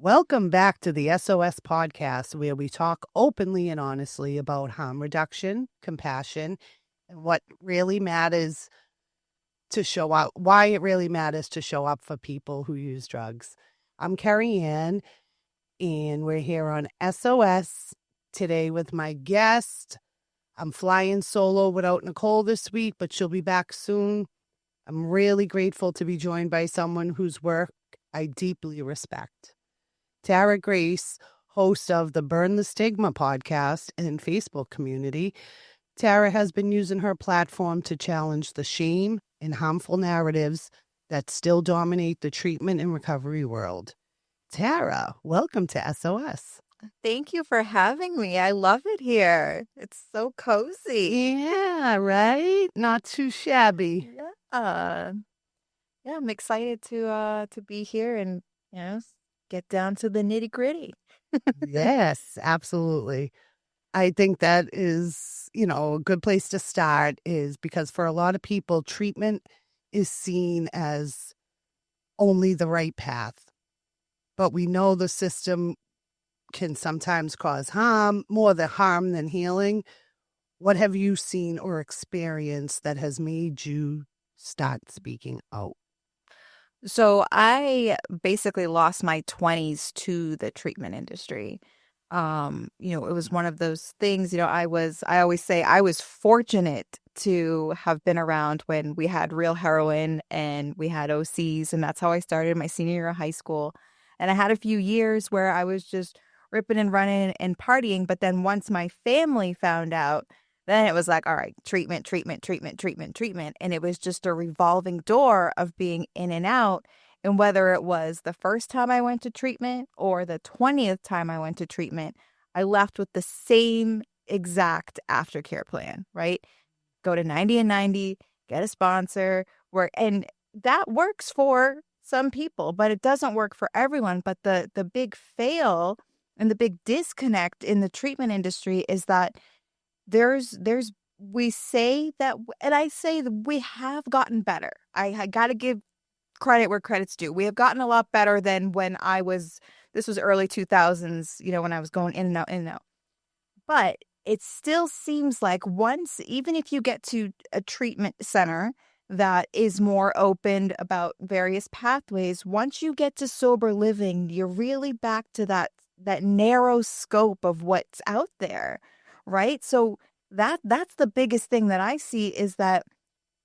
Welcome back to the SOS podcast, where we talk openly and honestly about harm reduction, compassion, and what really matters to show up, why it really matters to show up for people who use drugs. I'm Carrie Ann, and we're here on SOS today with my guest. I'm flying solo without Nicole this week, but she'll be back soon. I'm really grateful to be joined by someone whose work I deeply respect. Tara Grace, host of the Burn the Stigma podcast and Facebook community. Tara has been using her platform to challenge the shame and harmful narratives that still dominate the treatment and recovery world. Tara, welcome to SOS. Thank you for having me. I love it here. It's so cozy. Yeah, right? Not too shabby. Yeah. Yeah, I'm excited to be here and, get down to the nitty-gritty. Yes, absolutely. I think that is, a good place to start is because for a lot of people, treatment is seen as only the right path. But we know the system can sometimes cause harm, more the harm than healing. What have you seen or experienced that has made you start speaking out? So I basically lost my 20s to the treatment industry. It was one of those things, I always say I was fortunate to have been around when we had real heroin and we had OCs, and that's how I started my senior year of high school. And I had a few years where I was just ripping and running and partying, but then once my family found out, then it was like, all right, treatment, treatment, treatment, treatment, treatment. And it was just a revolving door of being in and out. And whether it was the first time I went to treatment or the 20th time I went to treatment, I left with the same exact aftercare plan, right? Go to 90 and 90, get a sponsor, and that works for some people, but it doesn't work for everyone. But the big fail and the big disconnect in the treatment industry is that there's we say that, and I say that we have gotten better. I got to give credit where credit's due. We have gotten a lot better than when this was early 2000s, when I was going in and out, in and out. But it still seems like even if you get to a treatment center that is more open about various pathways, once you get to sober living, you're really back to that narrow scope of what's out there. Right. So that's the biggest thing that I see is that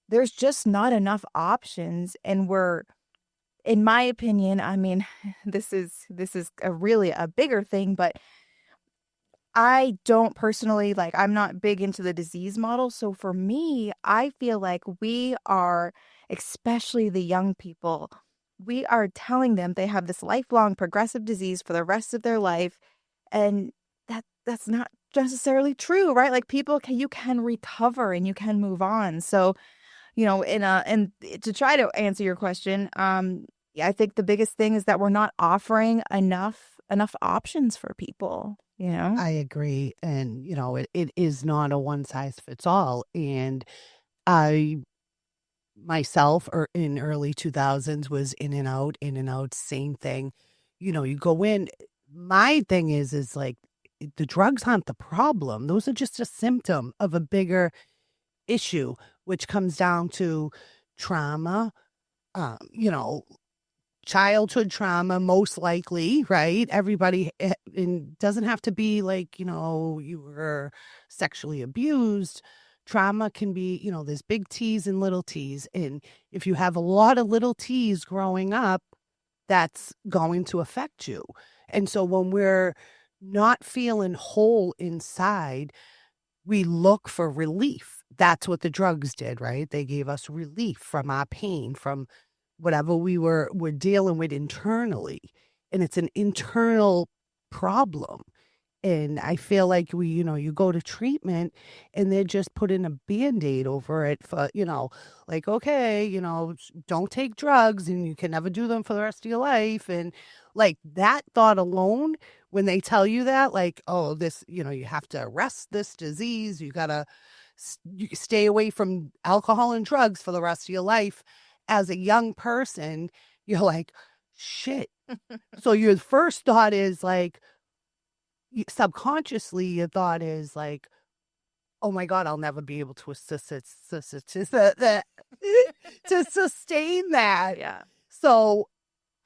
there's just not enough options. And in my opinion, I mean, this is really a bigger thing, but I don't personally I'm not big into the disease model. So for me, I feel like we are, especially the young people, we are telling them they have this lifelong progressive disease for the rest of their life. And that's not necessarily true, right? Like you can recover and you can move on. So, and to try to answer your question, I think the biggest thing is that we're not offering enough options for people, I agree. And, it is not a one size fits all. And I myself or in early 2000s was in and out, same thing. You go in. My thing is like the drugs aren't the problem. Those are just a symptom of a bigger issue, which comes down to trauma, um, you know, childhood trauma, most likely, right? Everybody, and doesn't have to be like, you were sexually abused. Trauma can be, there's big T's and little T's. And if you have a lot of little T's growing up, that's going to affect you. And so when we're not feeling whole inside, we look for relief. That's what the drugs did, right? They gave us relief from our pain, from whatever we're dealing with internally. And it's an internal problem. And I feel like you go to treatment and they're just putting a Band-Aid over it for, like, okay, don't take drugs and you can never do them for the rest of your life. And like that thought alone, when they tell you that, like, oh, this, you have to arrest this disease, you got to stay away from alcohol and drugs for the rest of your life. As a young person, you're like, shit. So your first thought is like, subconsciously, your thought is like, oh my God, I'll never be able to to sustain that. Yeah. So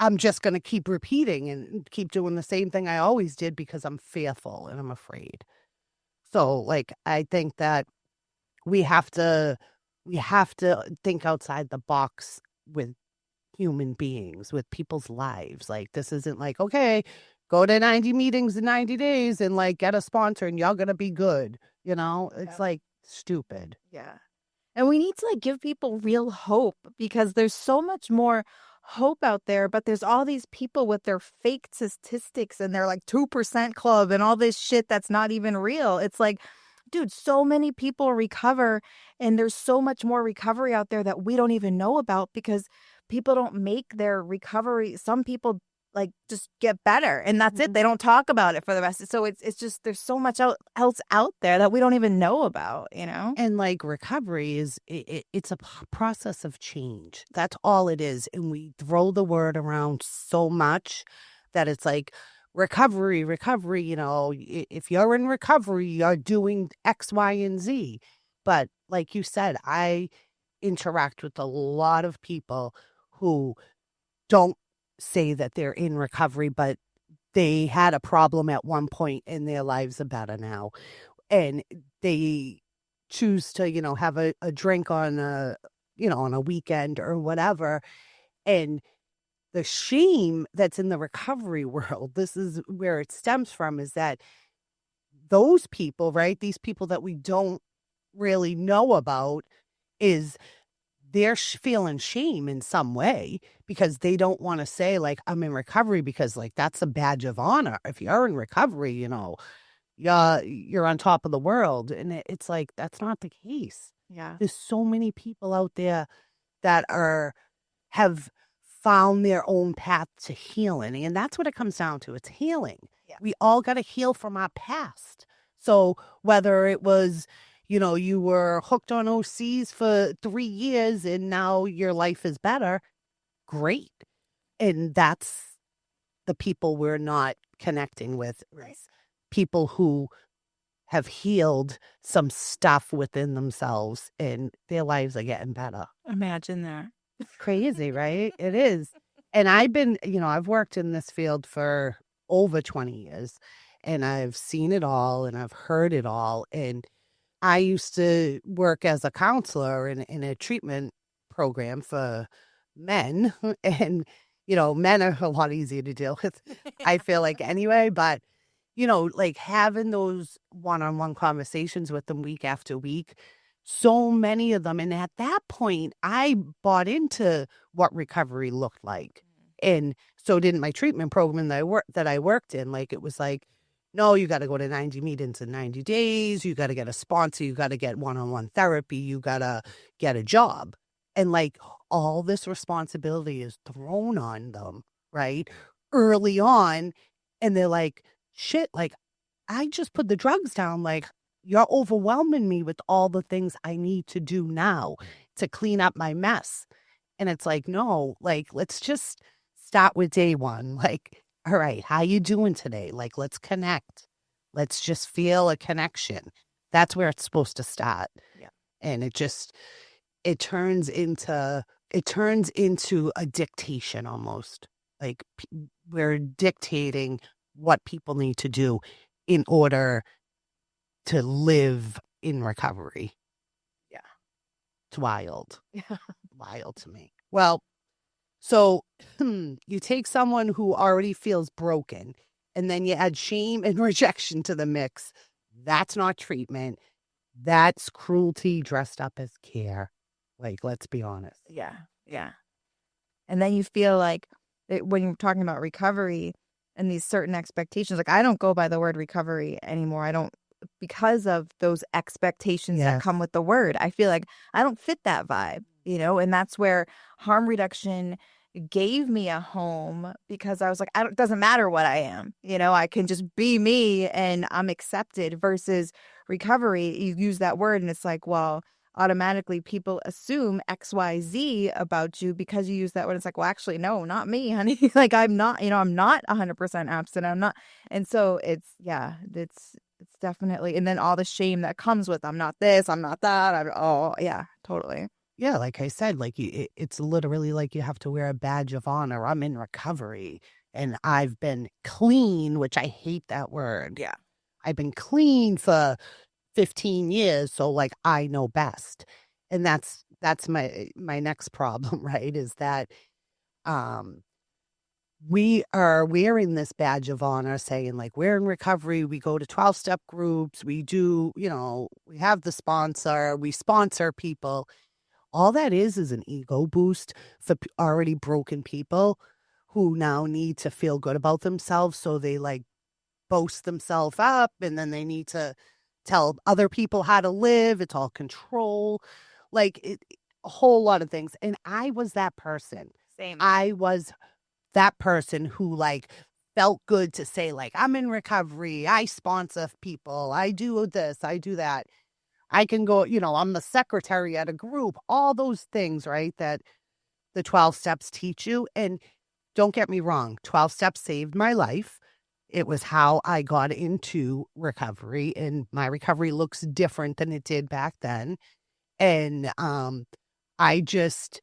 I'm just going to keep repeating and keep doing the same thing I always did because I'm fearful and I'm afraid. So like, I think that we have to, we have to think outside the box with human beings, with people's lives. Like, this isn't like, okay, go to 90 meetings in 90 days and like get a sponsor and y'all gonna be good. You know, it's Yeah. like stupid. Yeah. And we need to like give people real hope because there's so much more hope out there, but there's all these people with their fake statistics and their like 2% club and all this shit that's not even real. It's like, dude, so many people recover and there's so much more recovery out there that we don't even know about because people don't make their recovery. Some people like just get better and that's it. They don't talk about it for the rest. So it's just there's so much else out there that we don't even know about, you know? And like recovery is, it's a process of change. That's all it is. And we throw the word around so much that it's like recovery, recovery. You know, if you're in recovery, you're doing X, Y, and Z. But like you said, I interact with a lot of people who don't say that they're in recovery, but they had a problem at one point and their lives are better now. And they choose to, you know, have a drink on a, you know, on a weekend or whatever. And the shame that's in the recovery world, this is where it stems from, is that those people, right? These people that we don't really know about, is they're feeling shame in some way because they don't want to say like, I'm in recovery, because like that's a badge of honor. If you're in recovery, you know, you're on top of the world. And it's like, that's not the case. Yeah. There's so many people out there that have found their own path to healing. And that's what it comes down to. It's healing. Yeah. We all got to heal from our past. So whether it was, you know, you were hooked on OCs for 3 years and now your life is better, great. And that's the people we're not connecting with. Right. People who have healed some stuff within themselves and their lives are getting better. Imagine that. Crazy, right? It is. And I've been, you know, I've worked in this field for over 20 years and I've seen it all and I've heard it all. And I used to work as a counselor in a treatment program for men. And, you know, men are a lot easier to deal with, I feel like, anyway. But, you know, like having those one-on-one conversations with them week after week, so many of them. And at that point, I bought into what recovery looked like. And so didn't my treatment program that I worked in. Like, it was like, no, you got to go to 90 meetings in 90 days. You got to get a sponsor. You got to get one-on-one therapy. You got to get a job. And like all this responsibility is thrown on them, right? Early on. And they're like, shit, like I just put the drugs down. Like, you're overwhelming me with all the things I need to do now to clean up my mess. And it's like, no, like, let's just start with day one. Like, all right, how you doing today? Like, let's connect. Let's just feel a connection. That's where it's supposed to start. Yeah. And it turns into a dictation almost. Like we're dictating what people need to do in order to live in recovery. Yeah. It's wild. Yeah. Wild to me. Well, so you take someone who already feels broken and then you add shame and rejection to the mix. That's not treatment. That's cruelty dressed up as care. Like, let's be honest. Yeah. Yeah. And then you feel like when you're talking about recovery and these certain expectations, like I don't go by the word recovery anymore. I don't, because of those expectations that come with the word. I feel like I don't fit that vibe, you know, and that's where harm reduction gave me a home because I was like, it doesn't matter what I am, you know, I can just be me and I'm accepted versus recovery. You use that word and it's like, well, automatically people assume XYZ about you because you use that word. It's like, well, actually, no, not me, honey. Like, I'm not, I'm not 100% absent. I'm not. And so yeah, it's definitely, and then all the shame that comes with, I'm not this, I'm not that. Oh, yeah, totally. Yeah, like I said, like it's literally like you have to wear a badge of honor. I'm in recovery and I've been clean, which I hate that word. Yeah. I've been clean for 15 years, so like I know best. And that's my next problem, right? Is that um we are wearing this badge of honor saying like we're in recovery, we go to 12-step groups, we do, we have the sponsor, we sponsor people. All that is an ego boost for already broken people who now need to feel good about themselves. So they like boast themselves up and then they need to tell other people how to live. It's all control, a whole lot of things. And I was that person. Same. I was that person who like felt good to say like, I'm in recovery. I sponsor people. I do this. I do that. I can go, I'm the secretary at a group, all those things, right? That the 12 steps teach you. And don't get me wrong, 12 steps saved my life. It was how I got into recovery, and my recovery looks different than it did back then. And I just,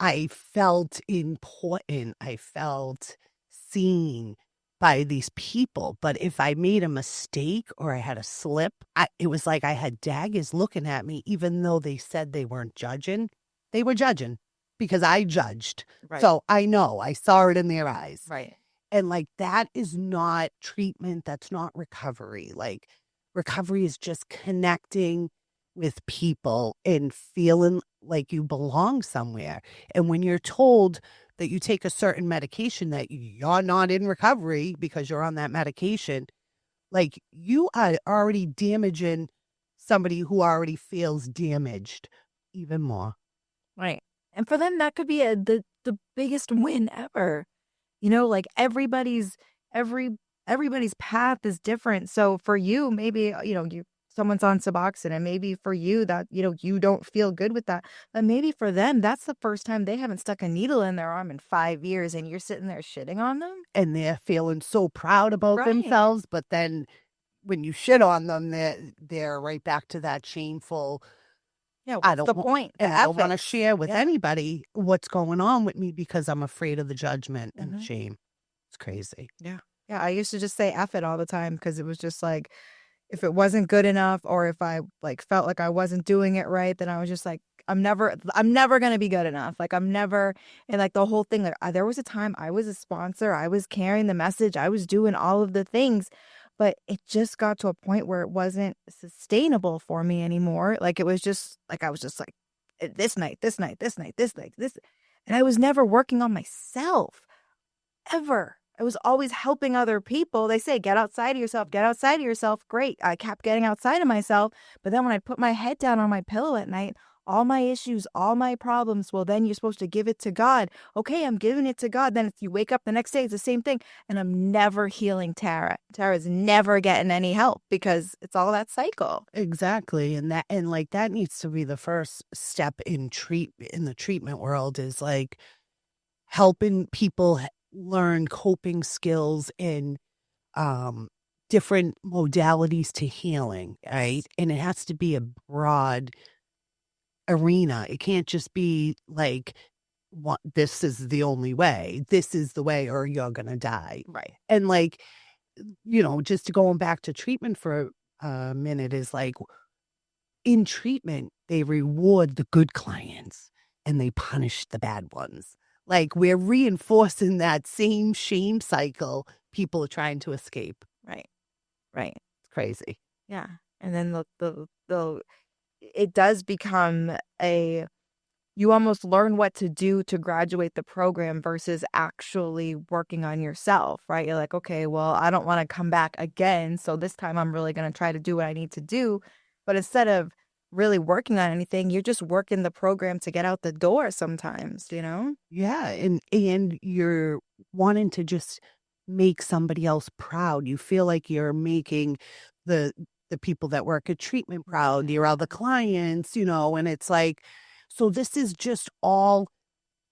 I felt important. I felt seen by these people. But if I made a mistake or I had a slip, it was like I had daggers looking at me, even though they said they weren't judging. They were judging because I judged. Right. So I know, I saw it in their eyes. Right. And like that is not treatment. That's not recovery. Like recovery is just connecting with people and feeling like you belong somewhere. And when you're told that you take a certain medication that you're not in recovery because you're on that medication, like you are already damaging somebody who already feels damaged even more. Right. And for them, that could be the biggest win ever. Like everybody's path is different. So for you, maybe, someone's on Suboxone and maybe for you that, you don't feel good with that. But maybe for them, that's the first time they haven't stuck a needle in their arm in 5 years and you're sitting there shitting on them. And they're feeling so proud about Right. themselves. But then when you shit on them, they're right back to that shameful. Yeah, I what's don't the want, point? and The I don't want to ethics. share with Yeah. anybody what's going on with me because I'm afraid of the judgment and the Mhm. shame. It's crazy. Yeah. Yeah, I used to just say F it all the time because it was just like, if it wasn't good enough or if I like felt like I wasn't doing it right, then I was just like, I'm never going to be good enough. Like I'm never, and like the whole thing, like there was a time I was a sponsor, I was carrying the message, I was doing all of the things, but it just got to a point where it wasn't sustainable for me anymore. Like it was just like, I was just like this night, this night, this night, this night, this. And I was never working on myself ever. I was always helping other people. They say, get outside of yourself, get outside of yourself. Great. I kept getting outside of myself. But then when I put my head down on my pillow at night, all my issues, all my problems, well, then you're supposed to give it to God. Okay, I'm giving it to God. Then if you wake up the next day, it's the same thing. And I'm never healing Tara. Tara's never getting any help because it's all that cycle. Exactly. And like that needs to be the first step in the treatment world is like helping people learn coping skills and different modalities to healing, right? And it has to be a broad arena. It can't just be like, this is the only way. This is the way, or you're going to die. Right. And like, just going back to treatment for a minute is like, in treatment, they reward the good clients and they punish the bad ones. Like we're reinforcing that same shame cycle people are trying to escape. Right. Right. It's crazy. Yeah. And then it does become you almost learn what to do to graduate the program versus actually working on yourself, right? You're like, okay, well, I don't want to come back again. So this time I'm really going to try to do what I need to do. But instead of really working on anything, you're just working the program to get out the door sometimes, Yeah. And you're wanting to just make somebody else proud. You feel like you're making the the people that work at treatment proud, your other clients, and it's like, so this is just all,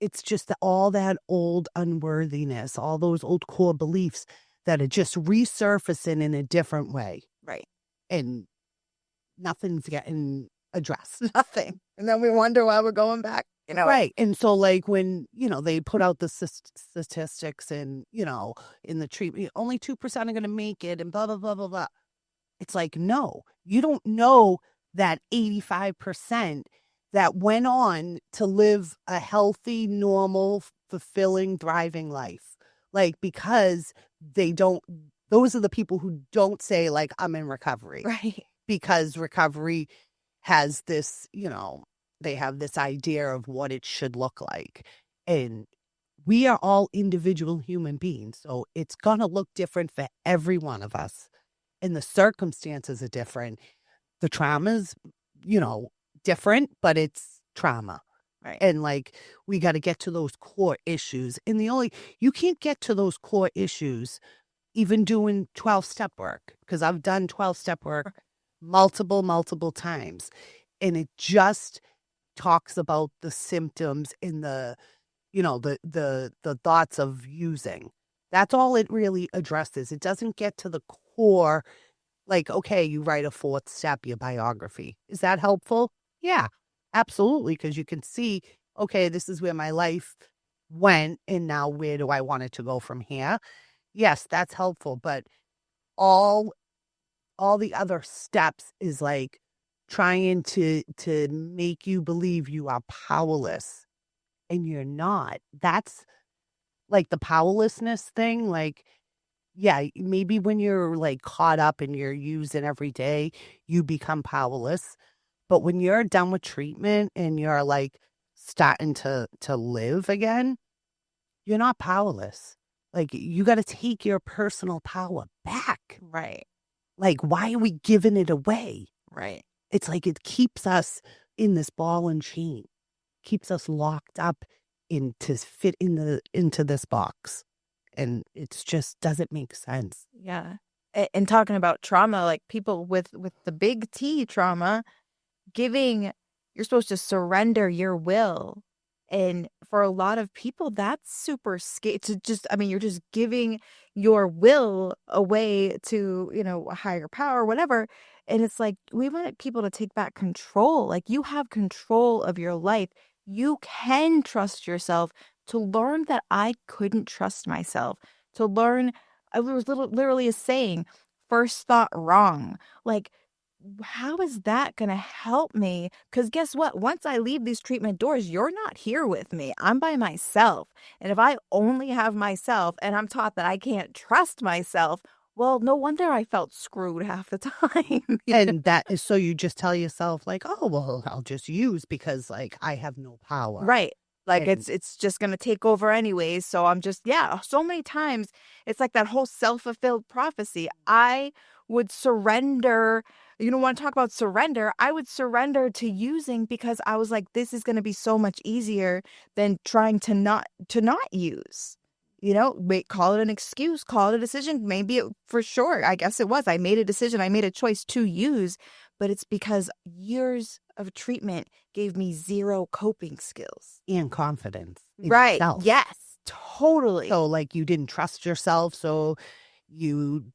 it's just all that old unworthiness, all those old core beliefs that are just resurfacing in a different way. Right. And nothing's getting addressed. Nothing. And then we wonder why we're going back. Right. And so, like, when, they put out the statistics and, in the treatment, only 2% are going to make it and blah, blah, blah, blah, blah. It's like, no, you don't know that 85% that went on to live a healthy, normal, fulfilling, thriving life. Like, because those are the people who don't say, like, I'm in recovery. Right. Because recovery has this, they have this idea of what it should look like. And we are all individual human beings. So it's going to look different for every one of us. And the circumstances are different. The trauma's, different, but it's trauma. Right. And like, we got to get to those core issues. And you can't get to those core issues even doing 12-step work, because I've done 12-step work multiple times. And it just talks about the symptoms and the thoughts of using. That's all it really addresses. It doesn't get to the core, like, okay, you write a 4th step, your biography. Is that helpful? Yeah, absolutely. Because you can see, okay, this is where my life went, and now where do I want it to go from here? Yes, that's helpful. But all the other steps is like trying to make you believe you are powerless, and you're not. That's like the powerlessness thing. Like, yeah, maybe when you're like caught up and you're using every day, you become powerless. But when you're done with treatment and you're like starting to live again, you're not powerless. Like, you got to take your personal power back. Right. Like, why are we giving it away? Right. It's like it keeps us in this ball and chain, keeps us locked up to fit into this box. And it's just doesn't make sense. Yeah. And talking about trauma, like people with the big T trauma, you're supposed to surrender your will. And for a lot of people, that's super scary you're just giving your will away to, a higher power, whatever. And it's like, we want people to take back control. Like, you have control of your life. You can trust yourself. To learn that I couldn't trust myself, to learn, I was literally a saying, first thought wrong. Like, how is that going to help me? Because guess what? Once I leave these treatment doors, you're not here with me. I'm by myself. And if I only have myself and I'm taught that I can't trust myself, well, no wonder I felt screwed half the time. And that is, so you just tell yourself like, oh, well, I'll just use because like I have no power. Right. Like, And it's just going to take over anyways. So I'm just, yeah, so many times it's like that whole self-fulfilled prophecy. I would surrender. You don't want to talk about surrender. I would surrender to using because I was like, this is going to be so much easier than trying to not use. Call it an excuse, call it a decision. Maybe for sure. I guess it was. I made a decision. I made a choice to use, but it's because years of treatment gave me zero coping skills. and confidence in Right. yourself. Yes, totally. So like you didn't trust yourself, so you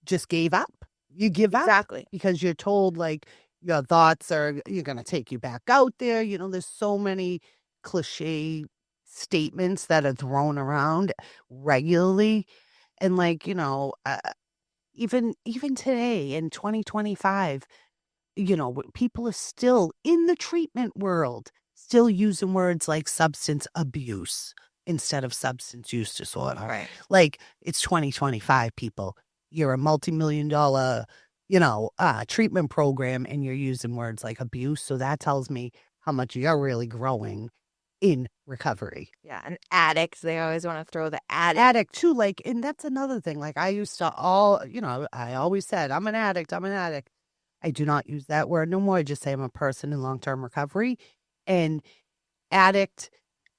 just gave up. You give up Exactly. because you're told like your thoughts you're going to take you back out there. There's so many cliche statements that are thrown around regularly. And like, even today in 2025, people are still in the treatment world, still using words like substance abuse instead of substance use disorder. Right. Like, it's 2025, people. You're a multi-million-dollar, treatment program, and you're using words like abuse. So that tells me how much you're really growing in recovery. Yeah, an addict. They always want to throw the addict. Addict too, like, and that's another thing. Like, I used to I always said, I'm an addict. I do not use that word no more. I just say I'm a person in long-term recovery. And addict,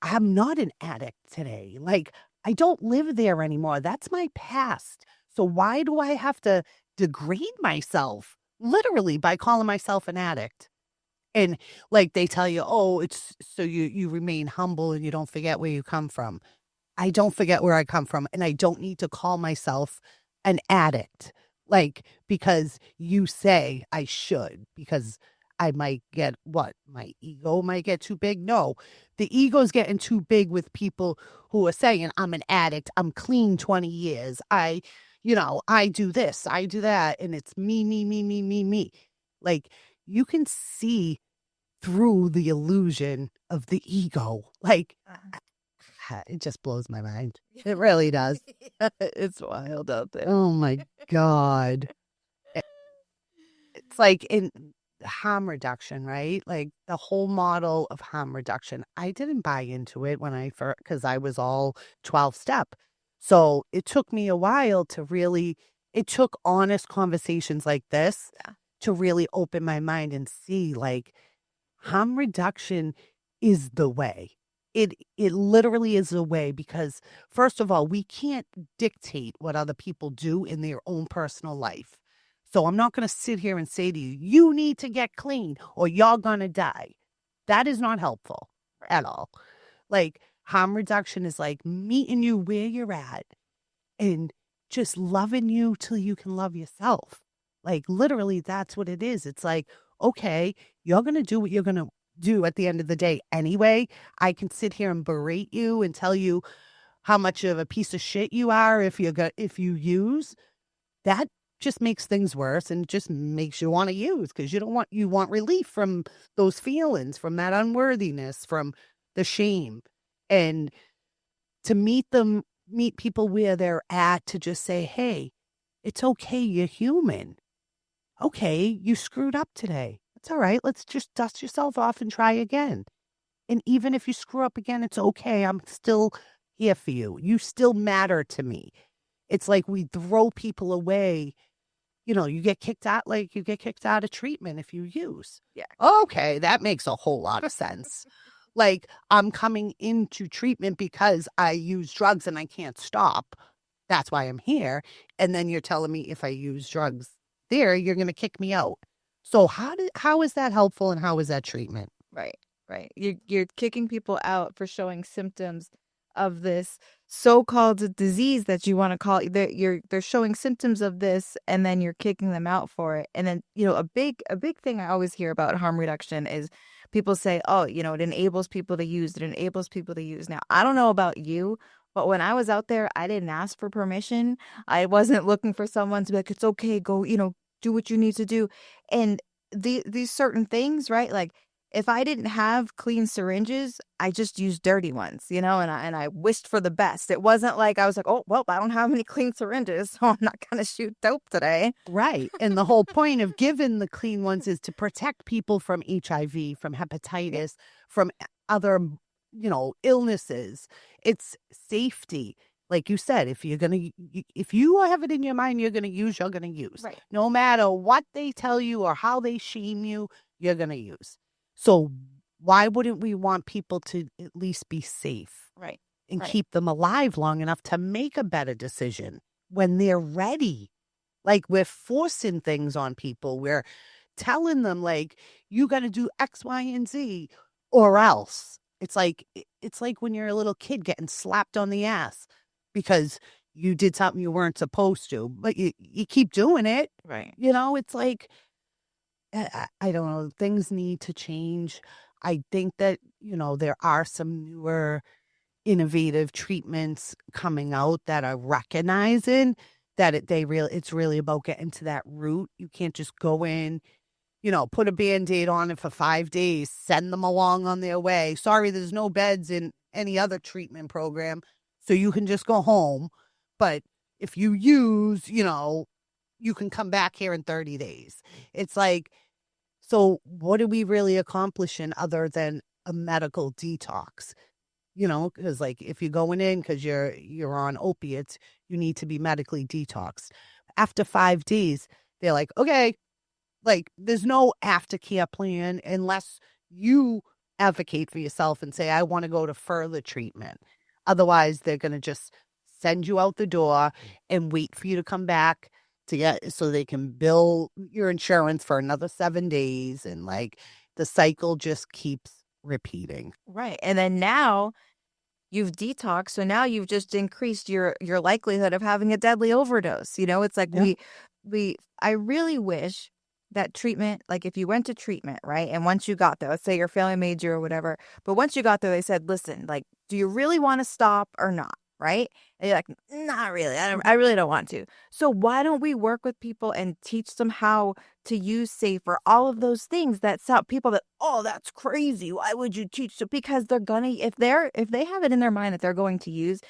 I'm not an addict today. Like, I don't live there anymore. That's my past. So why do I have to degrade myself literally by calling myself an addict. And like they tell you, oh, it's so you remain humble and you don't forget where you come from. I don't forget where I come from, and I don't need to call myself an addict. Like, because you say I should, because I might get what? My ego might get too big. No, the ego's getting too big with people who are saying, I'm an addict, I'm clean 20 years. I do this, I do that, and it's me, me, me, me, me, me. Like, you can see through the illusion of the ego. Like, it just blows my mind. It really does. It's wild out there. Oh my God. It's like in harm reduction, right? Like the whole model of harm reduction. I didn't buy into it when I first, because I was all 12 step. So it took me a while to really, it took honest conversations like this Yeah. to really open my mind and see like harm reduction is the way. It literally is the way because first of all, we can't dictate what other people do in their own personal life. So I'm not going to sit here and say to you, you need to get clean or you're going to die. That is not helpful at all. Like harm reduction is like meeting you where you're at and just loving you till you can love yourself. Like literally, that's what it is. It's like, okay, you're going to do what you're going to do at the end of the day anyway. I can sit here and berate you and tell you how much of a piece of shit you are if you use. That just makes things worse and just makes you want to use because you want relief from those feelings, from that unworthiness, from the shame. And to meet people where they're at, to just say, hey, it's okay, you're human. Okay, you screwed up today. It's all right. Let's just dust yourself off and try again. And even if you screw up again, it's okay. I'm still here for you. You still matter to me. It's like we throw people away. You get kicked out of treatment if you use. Yeah. Okay, that makes a whole lot of sense. Like I'm coming into treatment because I use drugs and I can't stop. That's why I'm here. And then you're telling me if I use drugs there, you're going to kick me out. So how is that helpful and how is that treatment? Right, right. You're kicking people out for showing symptoms of this so-called disease that you want to call they're showing symptoms of this and then you're kicking them out for it. And then, a big thing I always hear about harm reduction is people say, "Oh, it enables people to use, it enables people to use." Now, I don't know about you, but when I was out there, I didn't ask for permission. I wasn't looking for someone to be like, "It's okay, go, do what you need to do." And these certain things, right? Like if I didn't have clean syringes, I just used dirty ones, and I wished for the best. It wasn't like I was like, oh, well, I don't have any clean syringes, so I'm not going to shoot dope today. Right. And the whole point of giving the clean ones is to protect people from HIV, from hepatitis, from other, illnesses. It's safety. Like you said, if you have it in your mind, you're going to use, you're going to use. Right. No matter what they tell you or how they shame you, you're going to use. So why wouldn't we want people to at least be safe? Right. And Right. keep them alive long enough to make a better decision when they're ready? Like we're forcing things on people. We're telling them like you got to do X, Y, and Z or else. It's like when you're a little kid getting slapped on the ass because you did something you weren't supposed to, but you keep doing it. Right. It's like I don't know, things need to change. I think that, there are some newer innovative treatments coming out that are recognizing that it's really about getting to that root. You can't just go in, put a Band-Aid on it for 5 days, send them along on their way. Sorry, there's no beds in any other treatment program, so you can just go home. But if you use, you can come back here in 30 days. It's like, so what are we really accomplishing other than a medical detox? Because like if you're going in because you're on opiates, you need to be medically detoxed. After 5 days, they're like, okay, like there's no aftercare plan unless you advocate for yourself and say, I want to go to further treatment. Otherwise, they're going to just send you out the door and wait for you to come back to get so they can bill your insurance for another 7 days, and like the cycle just keeps repeating. Right. And then now you've detoxed, so now you've just increased your likelihood of having a deadly overdose. It's like Yeah. we I really wish that treatment, like if you went to treatment, right? And once you got there, let's say your family made you or whatever, but once you got there, they said, listen, like, do you really want to stop or not? Right? And you're like, not really. I really don't want to. So why don't we work with people and teach them how to use safer, all of those things that sound people that, oh, that's crazy. Why would you teach? So because they're gonna, if they have it in their mind that they're going to use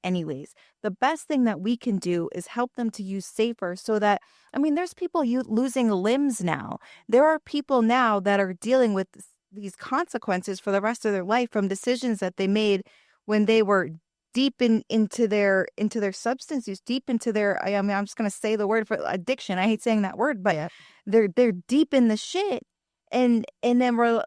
anyways. The best thing that we can do is help them to use safer so that, I mean, there's people losing limbs now. There are people now that are dealing with these consequences for the rest of their life from decisions that they made when they were deep into their substance use, deep into their, I mean, I'm just gonna say the word for addiction. I hate saying that word, but Yeah. they're deep in the shit, and then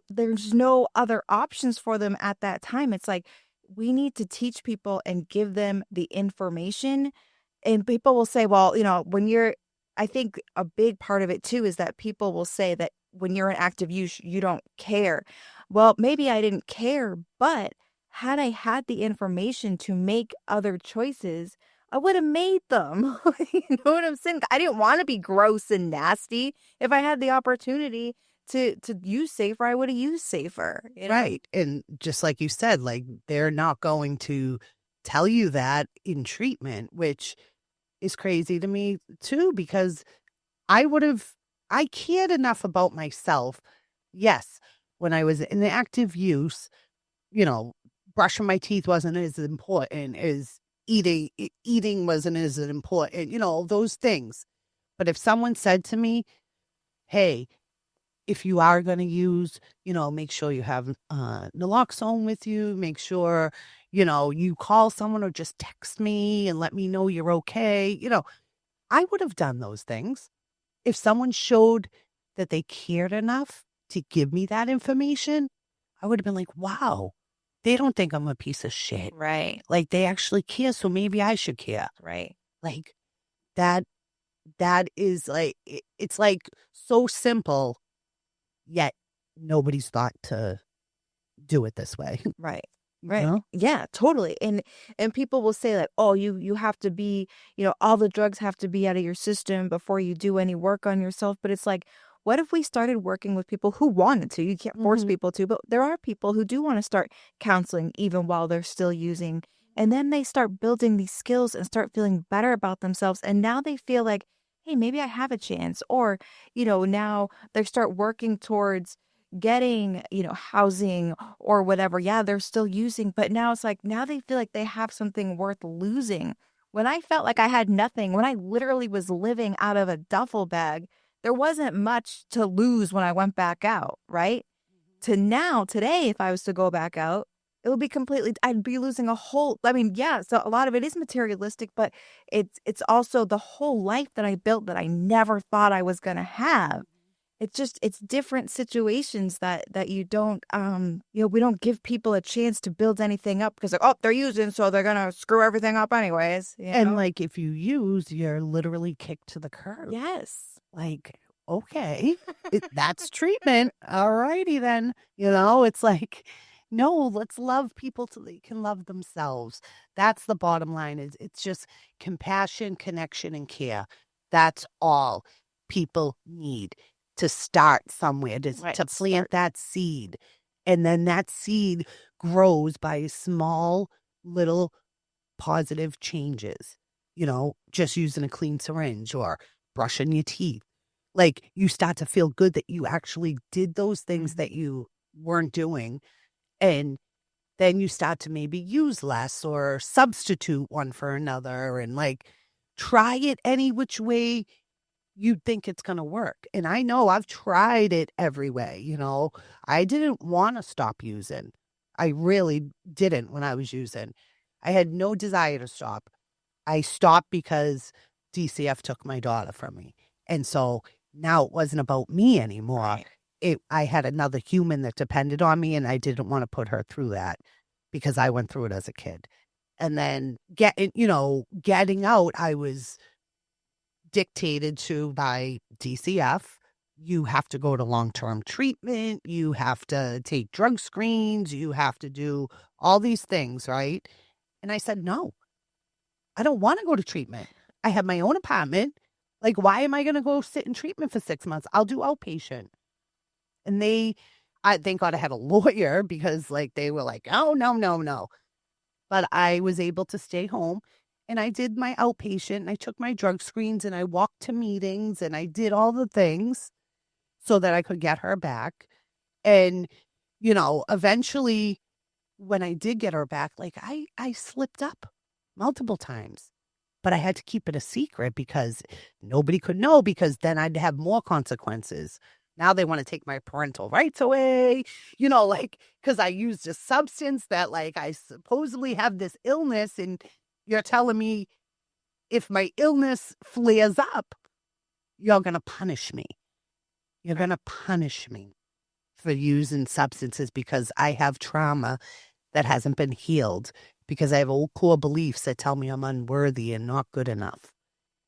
there's no other options for them at that time. It's like we need to teach people and give them the information. And people will say, well, when you're, I think a big part of it too is that people will say that when you're in active use, you don't care. Well, maybe I didn't care, but had I had the information to make other choices, I would have made them. You know what I'm saying? I didn't want to be gross and nasty. If I had the opportunity to use safer, I would have used safer. Right. And just like you said, like they're not going to tell you that in treatment, which is crazy to me too, because I would have, I cared enough about myself. Yes. When I was in active use, you know, brushing my teeth wasn't as important as eating wasn't as important, those things. But if someone said to me, hey, if you are going to use, make sure you have naloxone with you, make sure, you call someone or just text me and let me know you're okay. I would have done those things. If someone showed that they cared enough to give me that information, I would have been like, wow, they don't think I'm a piece of shit. Right, Like they actually care, so maybe I should care. right. Like that that is like it's like so simple, yet nobody's thought to do it this way. Right. You Right. know? Yeah, totally. And people will say like, "Oh, you have to be, all the drugs have to be out of your system before you do any work on yourself." But it's like, what if we started working with people who wanted to? You can't force Mhm. people to, but there are people who do want to start counseling even while they're still using. And then they start building these skills and start feeling better about themselves. And now they feel like, "Hey, maybe I have a chance." Or, now they start working towards getting, housing or whatever. Yeah, they're still using, but now it's like now they feel like they have something worth losing. When I felt like I had nothing, when I literally was living out of a duffel bag, there wasn't much to lose when I went back out, right? To now, today, if I was to go back out, it would be completely, I'd be losing a whole, I mean, yeah, so a lot of it is materialistic, but it's also the whole life that I built that I never thought I was going to have. It's just it's different situations that you don't we don't give people a chance to build anything up because like, oh, they're using, so they're gonna screw everything up anyways. And like if you use, you're literally kicked to the curb. Yes. Like, okay, that's treatment. All righty then. It's like, no, let's love people till they can love themselves. That's the bottom line is it's just compassion, connection, and care. That's all people need to start somewhere, Right. to plant Start. that seed. And then that seed grows by small little positive changes, just using a clean syringe or brushing your teeth. Like you start to feel good that you actually did those things that Mhm. you weren't doing. And then you start to maybe use less or substitute one for another and like try it any which way you think it's going to work. And I know I've tried it every way. I didn't want to stop using. I really didn't when I was using. I had no desire to stop. I stopped because DCF took my daughter from me. And so now it wasn't about me anymore. Right. I had another human that depended on me and I didn't want to put her through that because I went through it as a kid. And then getting out, I was dictated to by DCF. You have to go to long-term treatment. You have to take drug screens. You have to do all these things, right? And I said, no, I don't want to go to treatment. I have my own apartment. Like, why am I going to go sit in treatment for 6 months? I'll do outpatient. And I thank God I had a lawyer because like they were like, oh, no, no, no. But I was able to stay home and I did my outpatient and I took my drug screens and I walked to meetings and I did all the things so that I could get her back. And, eventually when I did get her back, like I slipped up multiple times, but I had to keep it a secret because nobody could know because then I'd have more consequences. Now they want to take my parental rights away, like, because I used a substance that, like, I supposedly have this illness, and you're telling me if my illness flares up, you're going to punish me. You're going to punish me for using substances because I have trauma that hasn't been healed, because I have old core beliefs that tell me I'm unworthy and not good enough.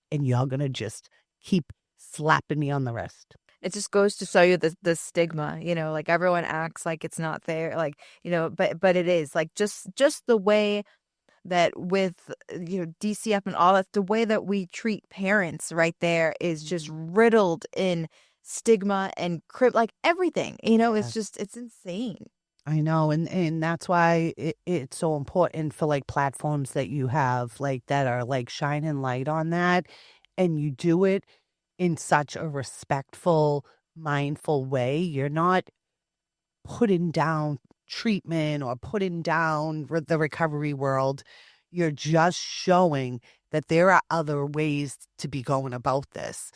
And you're going to just keep slapping me on the wrist. It just goes to show you the stigma, like everyone acts like it's not there, like, but it is, like, just the way that with, DCF and all that, the way that we treat parents right there is just riddled in stigma and like everything, it's Yes. just, it's insane. I know, and that's why it's so important for like platforms that you have like that are like shining light on that, and you do it in such a respectful, mindful way. You're not putting down treatment or putting down the recovery world. You're just showing that there are other ways to be going about this.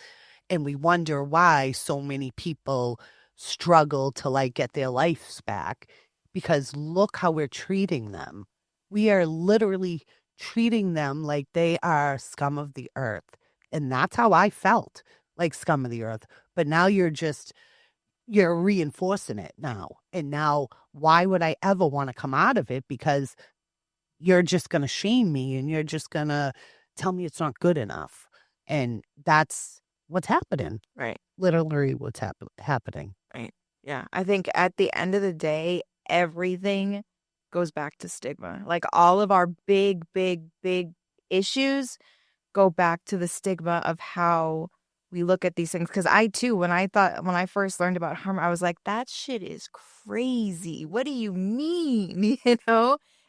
And we wonder why so many people struggle to like get their lives back, because look how we're treating them. We are literally treating them like they are scum of the earth. And that's how I felt, like scum of the earth. But now you're reinforcing it now. And now why would I ever want to come out of it? Because you're just going to shame me and you're just going to tell me it's not good enough. And that's what's happening. Right. Literally what's happening. Right. Yeah. I think at the end of the day, everything goes back to stigma. Like all of our big, big, big issues go back to the stigma of how we look at these things. Because I too, when I first learned about harm, I was like, that shit is crazy. What do you mean?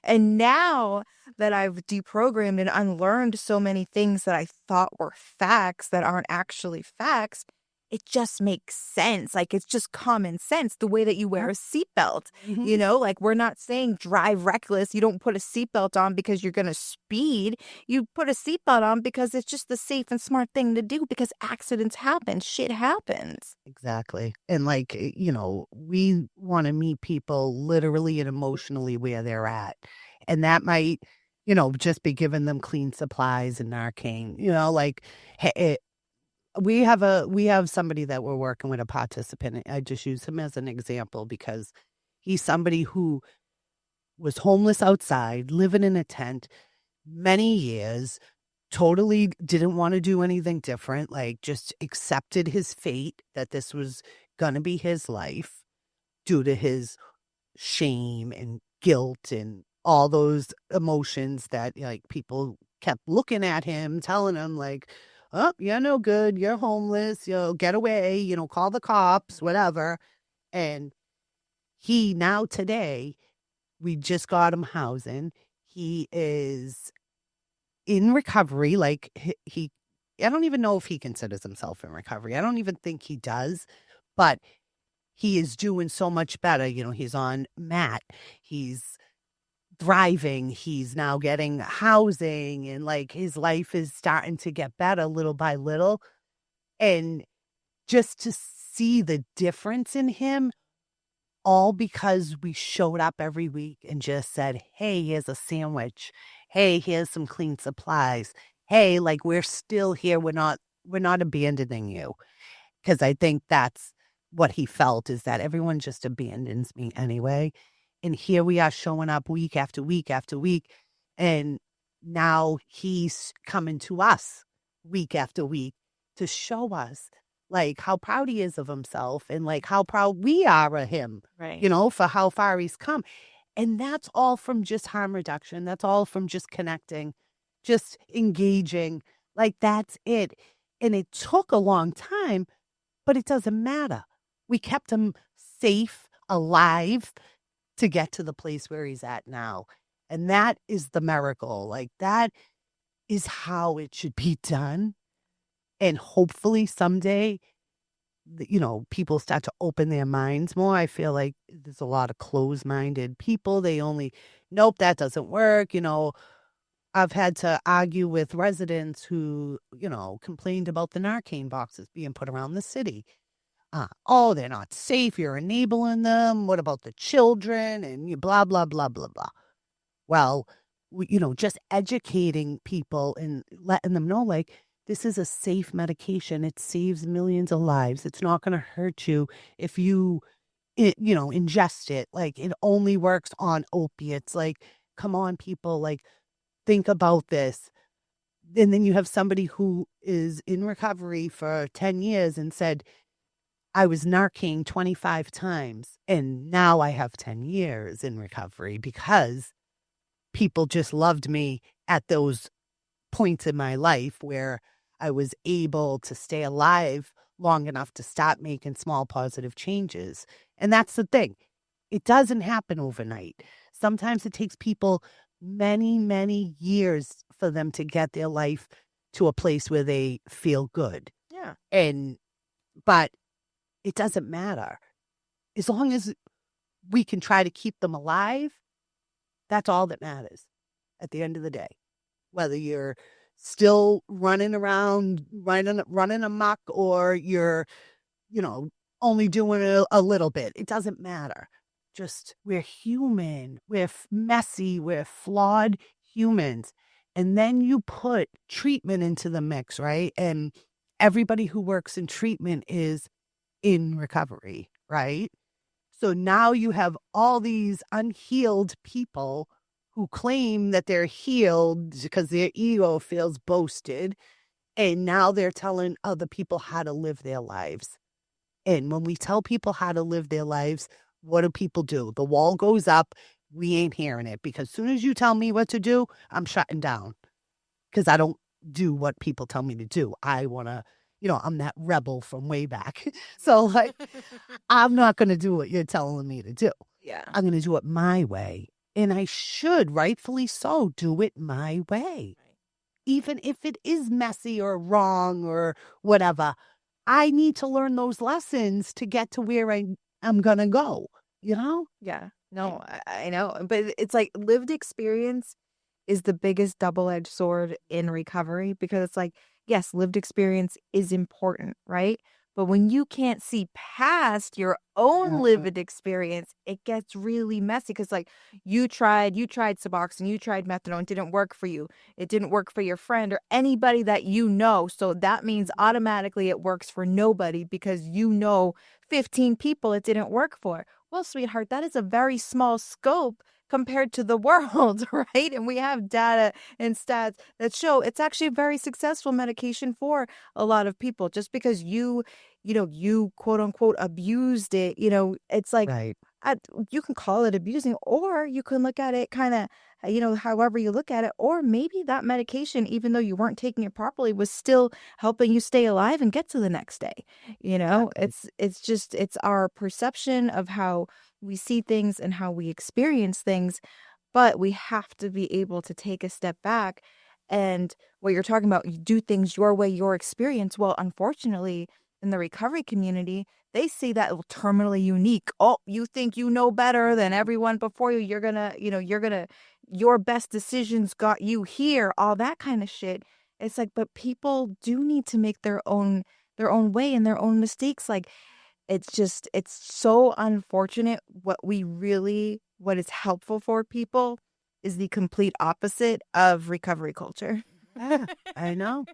And now that I've deprogrammed and unlearned so many things that I thought were facts that aren't actually facts, it just makes sense. Like, it's just common sense, the way that you wear a seatbelt. Like, we're not saying drive reckless. You don't put a seatbelt on because you're going to speed. You put a seatbelt on because it's just the safe and smart thing to do, because accidents happen. Shit happens. Exactly. And like, we want to meet people literally and emotionally where they're at. And that might, just be giving them clean supplies and Narcan, like, we have somebody that we're working with, a participant. I just use him as an example because he's somebody who was homeless outside, living in a tent many years, totally didn't want to do anything different, like just accepted his fate that this was going to be his life due to his shame and guilt and all those emotions that like people kept looking at him, telling him like, oh, you're no good, you're homeless, get away, call the cops, whatever. And he now today, we just got him housing. He is in recovery. Like I don't even know if he considers himself in recovery. I don't even think he does, but he is doing so much better. He's on mat. He's thriving. He's now getting housing, and like his life is starting to get better little by little. And just to see the difference in him, all because we showed up every week and just said, hey, here's a sandwich. Hey, here's some clean supplies. Hey, like, we're still here. We're not abandoning you. Because I think that's what he felt, is that everyone just abandons me anyway. And here we are showing up week after week after week. And now he's coming to us week after week to show us like how proud he is of himself and like how proud we are of him, Right. for how far he's come. And that's all from just harm reduction. That's all from just connecting, just engaging. Like that's it. And it took a long time, but it doesn't matter. We kept him safe, alive to get to the place where he's at now. And that is the miracle. Like that is how it should be done. And hopefully someday, people start to open their minds more. I feel like there's a lot of closed minded people. They only, nope, that doesn't work. I've had to argue with residents who, complained about the Narcan boxes being put around the city. Oh, they're not safe. You're enabling them. What about the children? And blah, blah, blah, blah, blah. Well, just educating people and letting them know, like, this is a safe medication. It saves millions of lives. It's not going to hurt you if you, ingest it. Like, it only works on opiates. Like, come on, people. Like, think about this. And then you have somebody who is in recovery for 10 years and said, I was narking 25 times and now I have 10 years in recovery because people just loved me at those points in my life where I was able to stay alive long enough to stop making small positive changes. And that's the thing. It doesn't happen overnight. Sometimes it takes people many, many years for them to get their life to a place where they feel good. Yeah. But it doesn't matter. As long as we can try to keep them alive, that's all that matters at the end of the day. Whether you're still running around, running amok, or you're, only doing a little bit, it doesn't matter. Just we're human, we're messy, we're flawed humans. And then you put treatment into the mix, right? And everybody who works in treatment is in recovery, right? So now you have all these unhealed people who claim that they're healed because their ego feels boasted. And now they're telling other people how to live their lives. And when we tell people how to live their lives, what do people do? The wall goes up. We ain't hearing it because as soon as you tell me what to do, I'm shutting down because I don't do what people tell me to do. I want to, I'm that rebel from way back. So, like, I'm not going to do what you're telling me to do. Yeah. I'm going to do it my way. And I should, rightfully so, do it my way. Even if it is messy or wrong or whatever, I need to learn those lessons to get to where I'm going to go, Yeah. No, I know. But it's like lived experience is the biggest double-edged sword in recovery because it's like, yes, lived experience is important, right? But when you can't see past your own lived experience, it gets really messy because like you tried Suboxone, you tried methadone, it didn't work for you. It didn't work for your friend or anybody that you know. So that means automatically it works for nobody because 15 people it didn't work for. Well, sweetheart, that is a very small scope compared to the world, right? And we have data and stats that show it's actually a very successful medication for a lot of people. Just because you quote unquote abused it, it's like right. you can call it abusing, or you can look at it kind of, however you look at it, or maybe that medication, even though you weren't taking it properly, was still helping you stay alive and get to the next day. Exactly. It's our perception of how we see things and how we experience things, but we have to be able to take a step back. And what you're talking about, you do things your way, your experience. Well, unfortunately, in the recovery community, they see that terminally unique. Oh, you think you know better than everyone before you. Your best decisions got you here, all that kind of shit. It's like, but people do need to make their own way and their own mistakes. Like, it's so unfortunate. What is helpful for people is the complete opposite of recovery culture. Yeah, I know.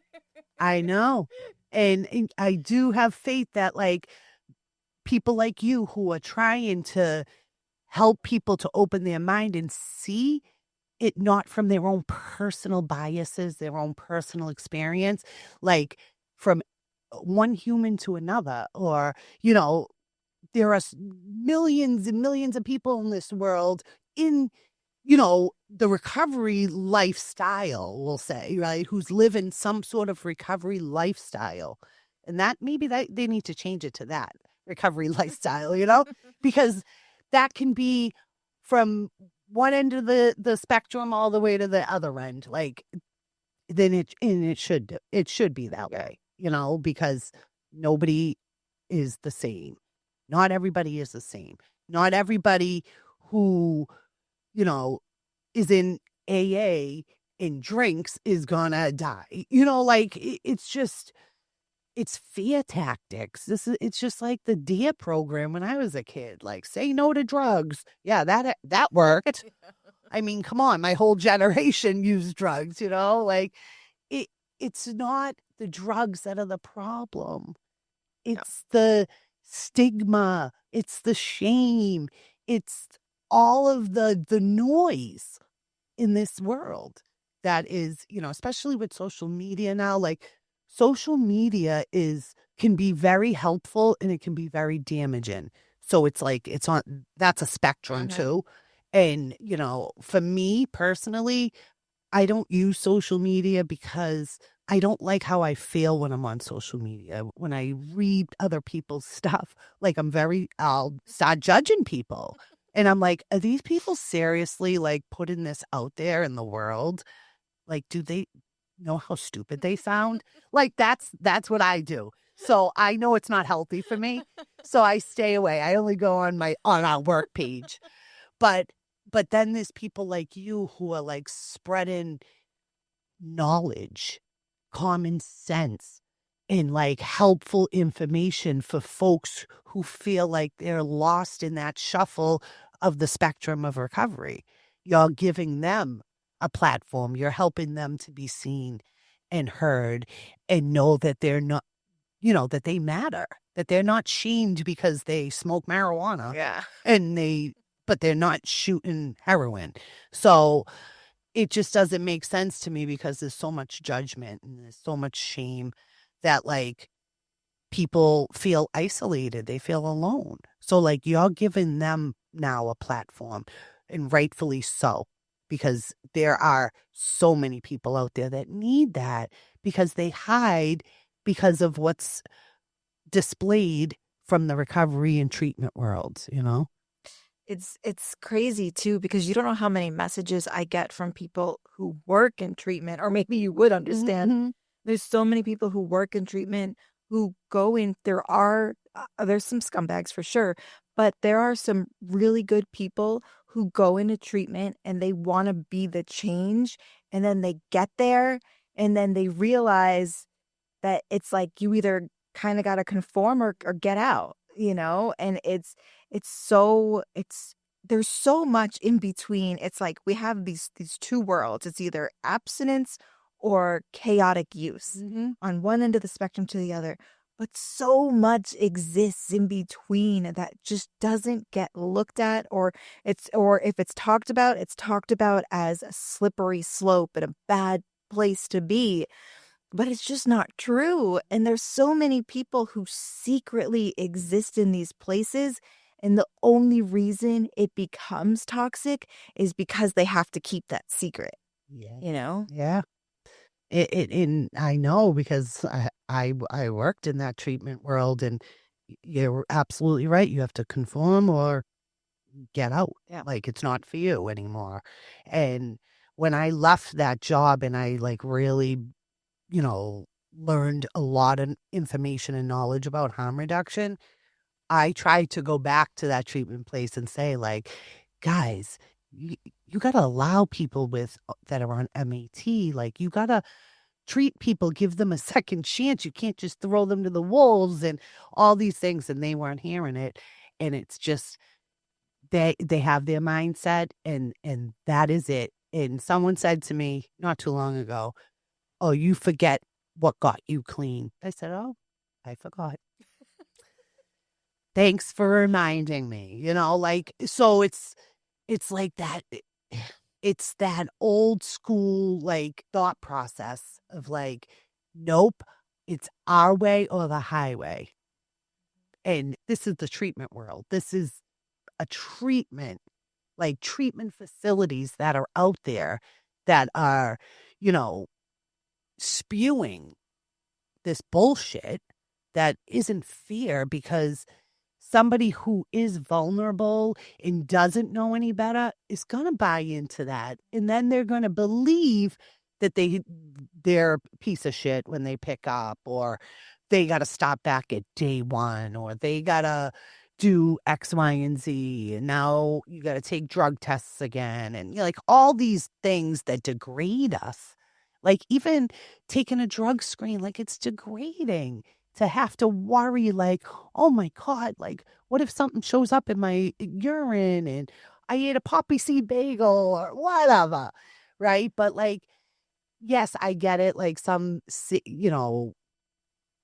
I know. And I do have faith that, like, people like you who are trying to help people to open their mind and see it not from their own personal biases, their own personal experience, like from one human to another, or, you know, there are millions and millions of people in this world in, you know, the recovery lifestyle, we'll say, right? Who's living some sort of recovery lifestyle. And that maybe that they need to change it to that recovery lifestyle, you know, because that can be from one end of the spectrum all the way to the other end. Like, then it should be that way, you know, because nobody is the same. Not everybody is the same. Not everybody who, you know, is in AA and drinks is gonna die. You know, like it's just it's fear tactics. It's just like the DEAR program when I was a kid. Like, say no to drugs. Yeah, that worked. I mean, come on, my whole generation used drugs, you know? Like it it's not the drugs that are the problem. No. It's the stigma, it's the shame, it's all of the noise in this world that is, you know, especially with social media now, like social media is can be very helpful and it can be very damaging. So it's like it's on that's a spectrum Mhm. too. And, you know, for me personally, I don't use social media because I don't like how I feel when I'm on social media. When I read other people's stuff, like I'll start judging people. And I'm like, are these people seriously like putting this out there in the world? Like, do they know how stupid they sound? Like that's what I do. So I know it's not healthy for me. So I stay away. I only go on our work page. But then there's people like you who are like spreading knowledge, common sense, and like helpful information for folks who feel like they're lost in that shuffle of the spectrum of recovery. You're giving them a platform, you're helping them to be seen and heard and know that they're not, you know, that they matter, that they're not shamed because they smoke marijuana Yeah. and but they're not shooting heroin. So, it just doesn't make sense to me because there's so much judgment and there's so much shame that like people feel isolated. They feel alone. So like you're giving them now a platform and rightfully so, because there are so many people out there that need that because they hide because of what's displayed from the recovery and treatment worlds, you know? It's crazy too because you don't know how many messages I get from people who work in treatment, or maybe you would understand. Mm-hmm. There's so many people who work in treatment who go in. There's some scumbags for sure, but there are some really good people who go into treatment and they want to be the change, and then they get there and then they realize that it's like you either kind of got to conform or get out, you know? And it's there's so much in between. It's like we have these two worlds. It's either abstinence or chaotic use Mm-hmm. on one end of the spectrum to the other. But so much exists in between that just doesn't get looked at, or if it's talked about as a slippery slope and a bad place to be, but it's just not true. And there's so many people who secretly exist in these places. And the only reason it becomes toxic is because they have to keep that secret, Yeah. you know? Yeah. And I know because I worked in that treatment world, and you're absolutely right. You have to conform or get out. Yeah. Like it's not for you anymore. And when I left that job and I like really, you know, learned a lot of information and knowledge about harm reduction, I tried to go back to that treatment place and say like, guys, you got to allow people with that are on MAT, like you got to treat people, give them a second chance. You can't just throw them to the wolves and all these things. And they weren't hearing it. And it's just they have their mindset and that is it. And someone said to me not too long ago, "Oh, you forget what got you clean." I said, "Oh, I forgot. Thanks for reminding me." You know, like so it's like that it's that old school like thought process of like, nope, It's our way or the highway. And this is the treatment world. This is a treatment, like treatment facilities that are out there that are, you know, spewing this bullshit that isn't fair because somebody who is vulnerable and doesn't know any better is going to buy into that. And then they're going to believe that they're a piece of shit when they pick up, or they got to stop back at day one, or they got to do X, Y, and Z. And now you got to take drug tests again. And like all these things that degrade us, like even taking a drug screen, like it's degrading to have to worry, like, oh my God, like, what if something shows up in my urine and I ate a poppy seed bagel or whatever, right? But like, yes, I get it. Like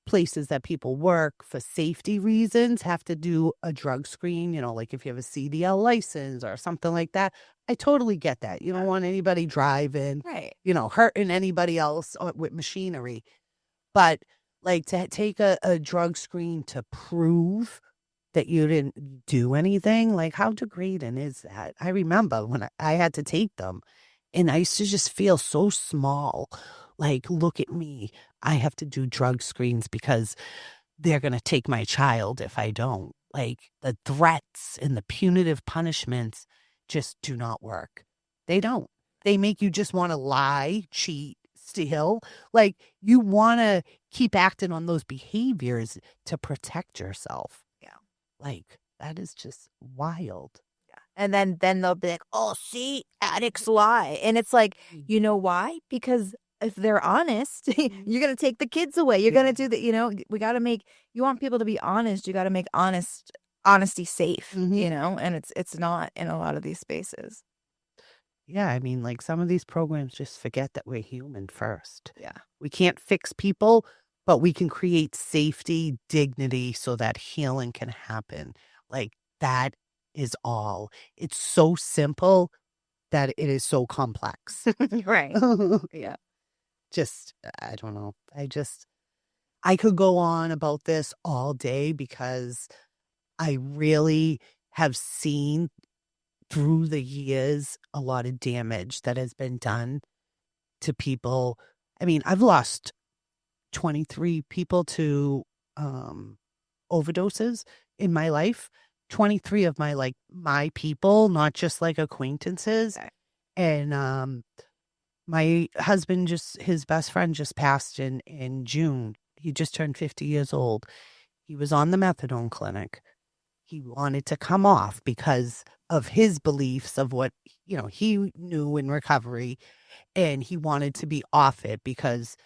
places that people work for safety reasons have to do a drug screen, like if you have a CDL license or something like that. I totally get that. You don't want anybody driving, Right. hurting anybody else with machinery. But like to take a drug screen to prove that you didn't do anything, like how degrading is that? I remember when I had to take them and I used to just feel so small. Like, look at me. I have to do drug screens because they're going to take my child if I don't. Like the threats and the punitive punishments just do not work. They don't. They make you just want to lie, cheat, steal. Like you want to keep acting on those behaviors to protect yourself. Yeah. Like that is just wild. And then they'll be like, "Oh, see, addicts lie." And it's like, you know why? Because if they're honest, you're gonna take the kids away. You're gonna do that. We got to make. You want people to be honest. You got to make honesty safe. Mhm. And it's not in a lot of these spaces. Yeah, I mean, like some of these programs just forget that we're human first. Yeah. We can't fix people, but we can create safety, dignity so that healing can happen. Like that is all. It's so simple that it is so complex. Right. Yeah. Just, I don't know. I could go on about this all day because I really have seen through the years a lot of damage that has been done to people. I mean, I've lost 23 people to overdoses in my life. 23 of my people, not just like acquaintances. Okay. And my husband his best friend just passed in June. He just turned 50 years old. He was on the methadone clinic. He wanted to come off because of his beliefs of what, he knew in recovery. And he wanted to be off it because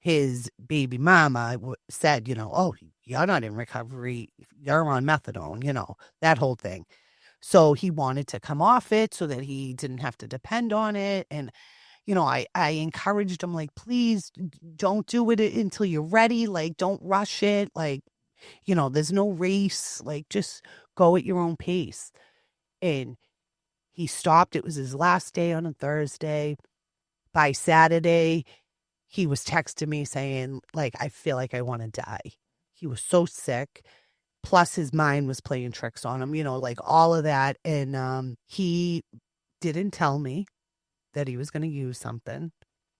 his baby mama said, oh, you're not in recovery. You're on methadone, that whole thing. So he wanted to come off it so that he didn't have to depend on it. And, I encouraged him, like, please don't do it until you're ready. Like, don't rush it. Like, there's no race. Like, just go at your own pace. And he stopped. It was his last day on a Thursday. By Saturday, he was texting me saying, like, I feel like I want to die. He was so sick. Plus, his mind was playing tricks on him, like all of that. And he didn't tell me that he was going to use something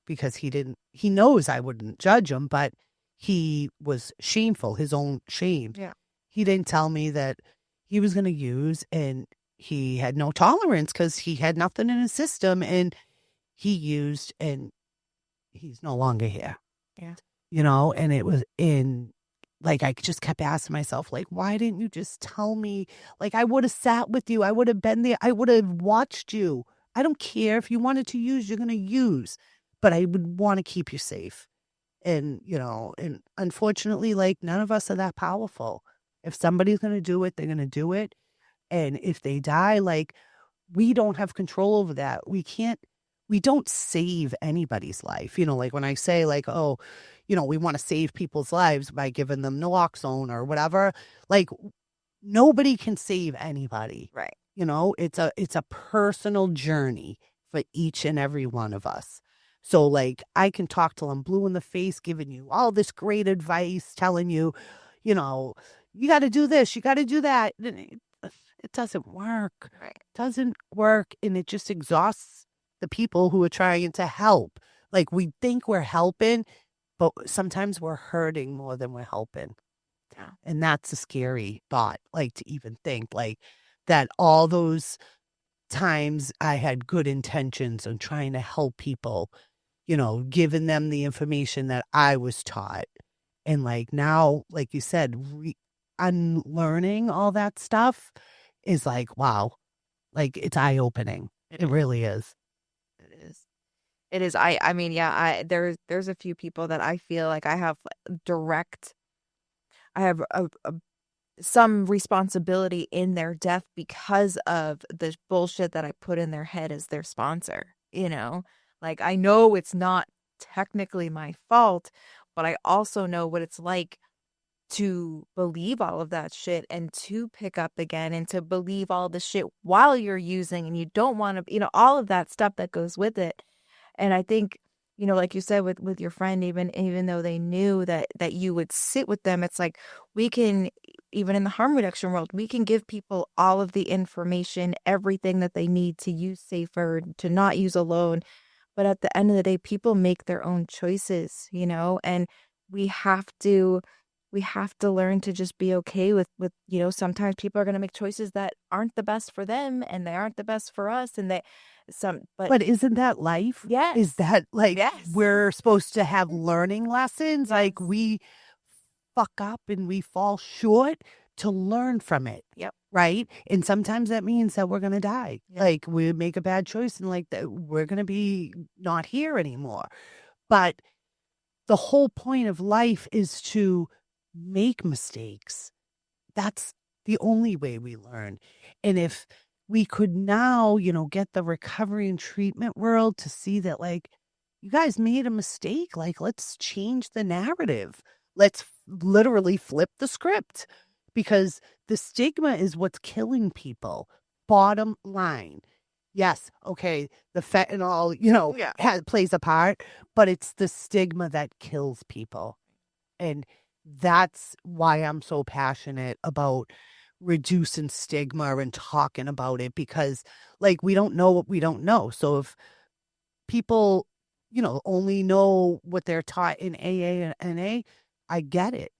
because he knows I wouldn't judge him, but he was shameful, his own shame. Yeah. He didn't tell me that he was going to use, and he had no tolerance because he had nothing in his system, and he used, and he's no longer here. Yeah. And it was like, I just kept asking myself, like, why didn't you just tell me? Like, I would have sat with you. I would have been there. I would have watched you. I don't care if you wanted to use, you're going to use, but I would want to keep you safe. And, and unfortunately, like, none of us are that powerful. If somebody's going to do it, they're going to do it. And if they die, like, we don't have control over that. We don't save anybody's life. Like when I say, like, oh, we want to save people's lives by giving them naloxone or whatever, like nobody can save anybody. Right. It's a personal journey for each and every one of us. So, like, I can talk till I'm blue in the face, giving you all this great advice, telling you, you know, you got to do this, you got to do that. It doesn't work. Right. Doesn't work. And it just exhausts the people who are trying to help. Like, we think we're helping, but sometimes we're hurting more than we're helping. Yeah. And that's a scary thought, like, to even think, like, that all those times I had good intentions and trying to help people, giving them the information that I was taught. And like now, like you said, unlearning all that stuff is like, wow, like it's eye opening. It It is. really is. It is. It is. I mean, yeah, there's a few people that I feel like I have direct I have some responsibility in their death because of the bullshit that I put in their head as their sponsor, you know? Like I know it's not technically my fault, but I also know what it's like to believe all of that shit and to pick up again and to believe all the shit while you're using and you don't want to, all of that stuff that goes with it. And I think, like you said with your friend, even though they knew that you would sit with them, it's like we can, even in the harm reduction world, we can give people all of the information, everything that they need to use safer, to not use alone. But at the end of the day, people make their own choices, and we have to we have to learn to just be okay with, sometimes people are going to make choices that aren't the best for them and they aren't the best for us and but But isn't that life? Is yes. that like Yes. we're supposed to have learning lessons? Yes. Like we fuck up and we fall short to learn from it. Yep. Right. And sometimes that means that we're going to die. Yeah. Like we make a bad choice and like that we're going to be not here anymore. But the whole point of life is to make mistakes. That's the only way we learn. And if we could now, get the recovery and treatment world to see that, like, you guys made a mistake. Like, let's change the narrative. Let's literally flip the script because the stigma is what's killing people. Bottom line. Yes, okay, the fentanyl, Yeah. plays a part, but it's the stigma that kills people. And that's why I'm so passionate about reducing stigma and talking about it because, like, we don't know what we don't know. So if people, only know what they're taught in AA and NA, I get it.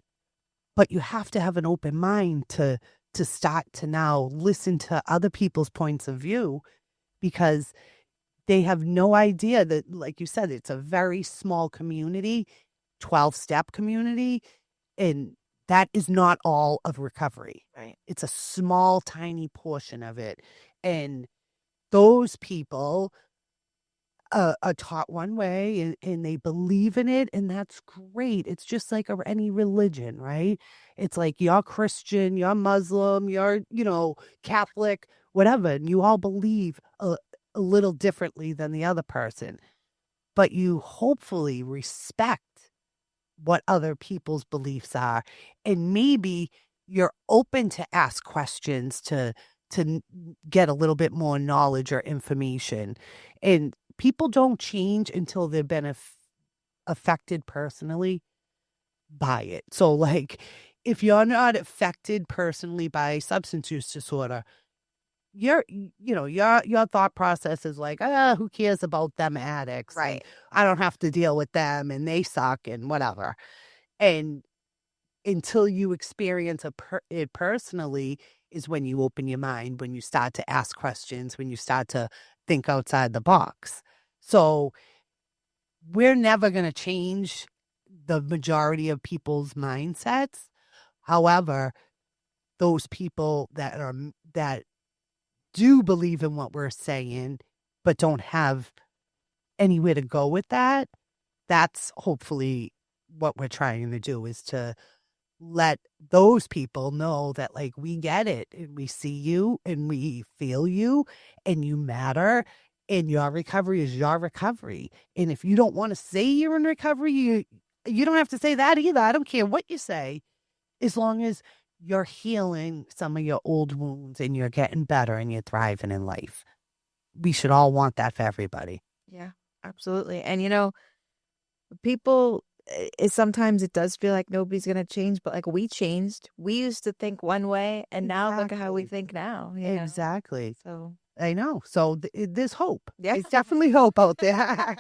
But you have to have an open mind to start to now listen to other people's points of view because they have no idea that, like you said, it's a very small community, 12-step community, and that is not all of recovery. Right. It's a small, tiny portion of it. And those people are taught one way and they believe in it, and that's great. It's just like any religion, right? It's like you're Christian, you're Muslim, you're, Catholic, whatever, and you all believe a little differently than the other person, but you hopefully respect what other people's beliefs are, and maybe you're open to ask questions to get a little bit more knowledge or information. And people don't change until they've been affected personally by it. So like if you're not affected personally by substance use disorder, your thought process is like, who cares about them addicts, and Right. I don't have to deal with them and they suck and whatever. And until you experience it personally is when you open your mind, when you start to ask questions, when you start to think outside the box. So we're never going to change the majority of people's mindsets. However, those people that do believe in what we're saying, but don't have anywhere to go with that, that's hopefully what we're trying to do is to let those people know that like we get it and we see you and we feel you and you matter and your recovery is your recovery. And if you don't want to say you're in recovery, you don't have to say that either. I don't care what you say, as long as you're healing some of your old wounds and you're getting better and you're thriving in life. We should all want that for everybody. Yeah. Absolutely. And people, sometimes it does feel like nobody's going to change, but like we changed. We used to think one way, and now look at how we Exactly. think now. Exactly. So, I know. So there's hope. yeah. There's definitely hope out there.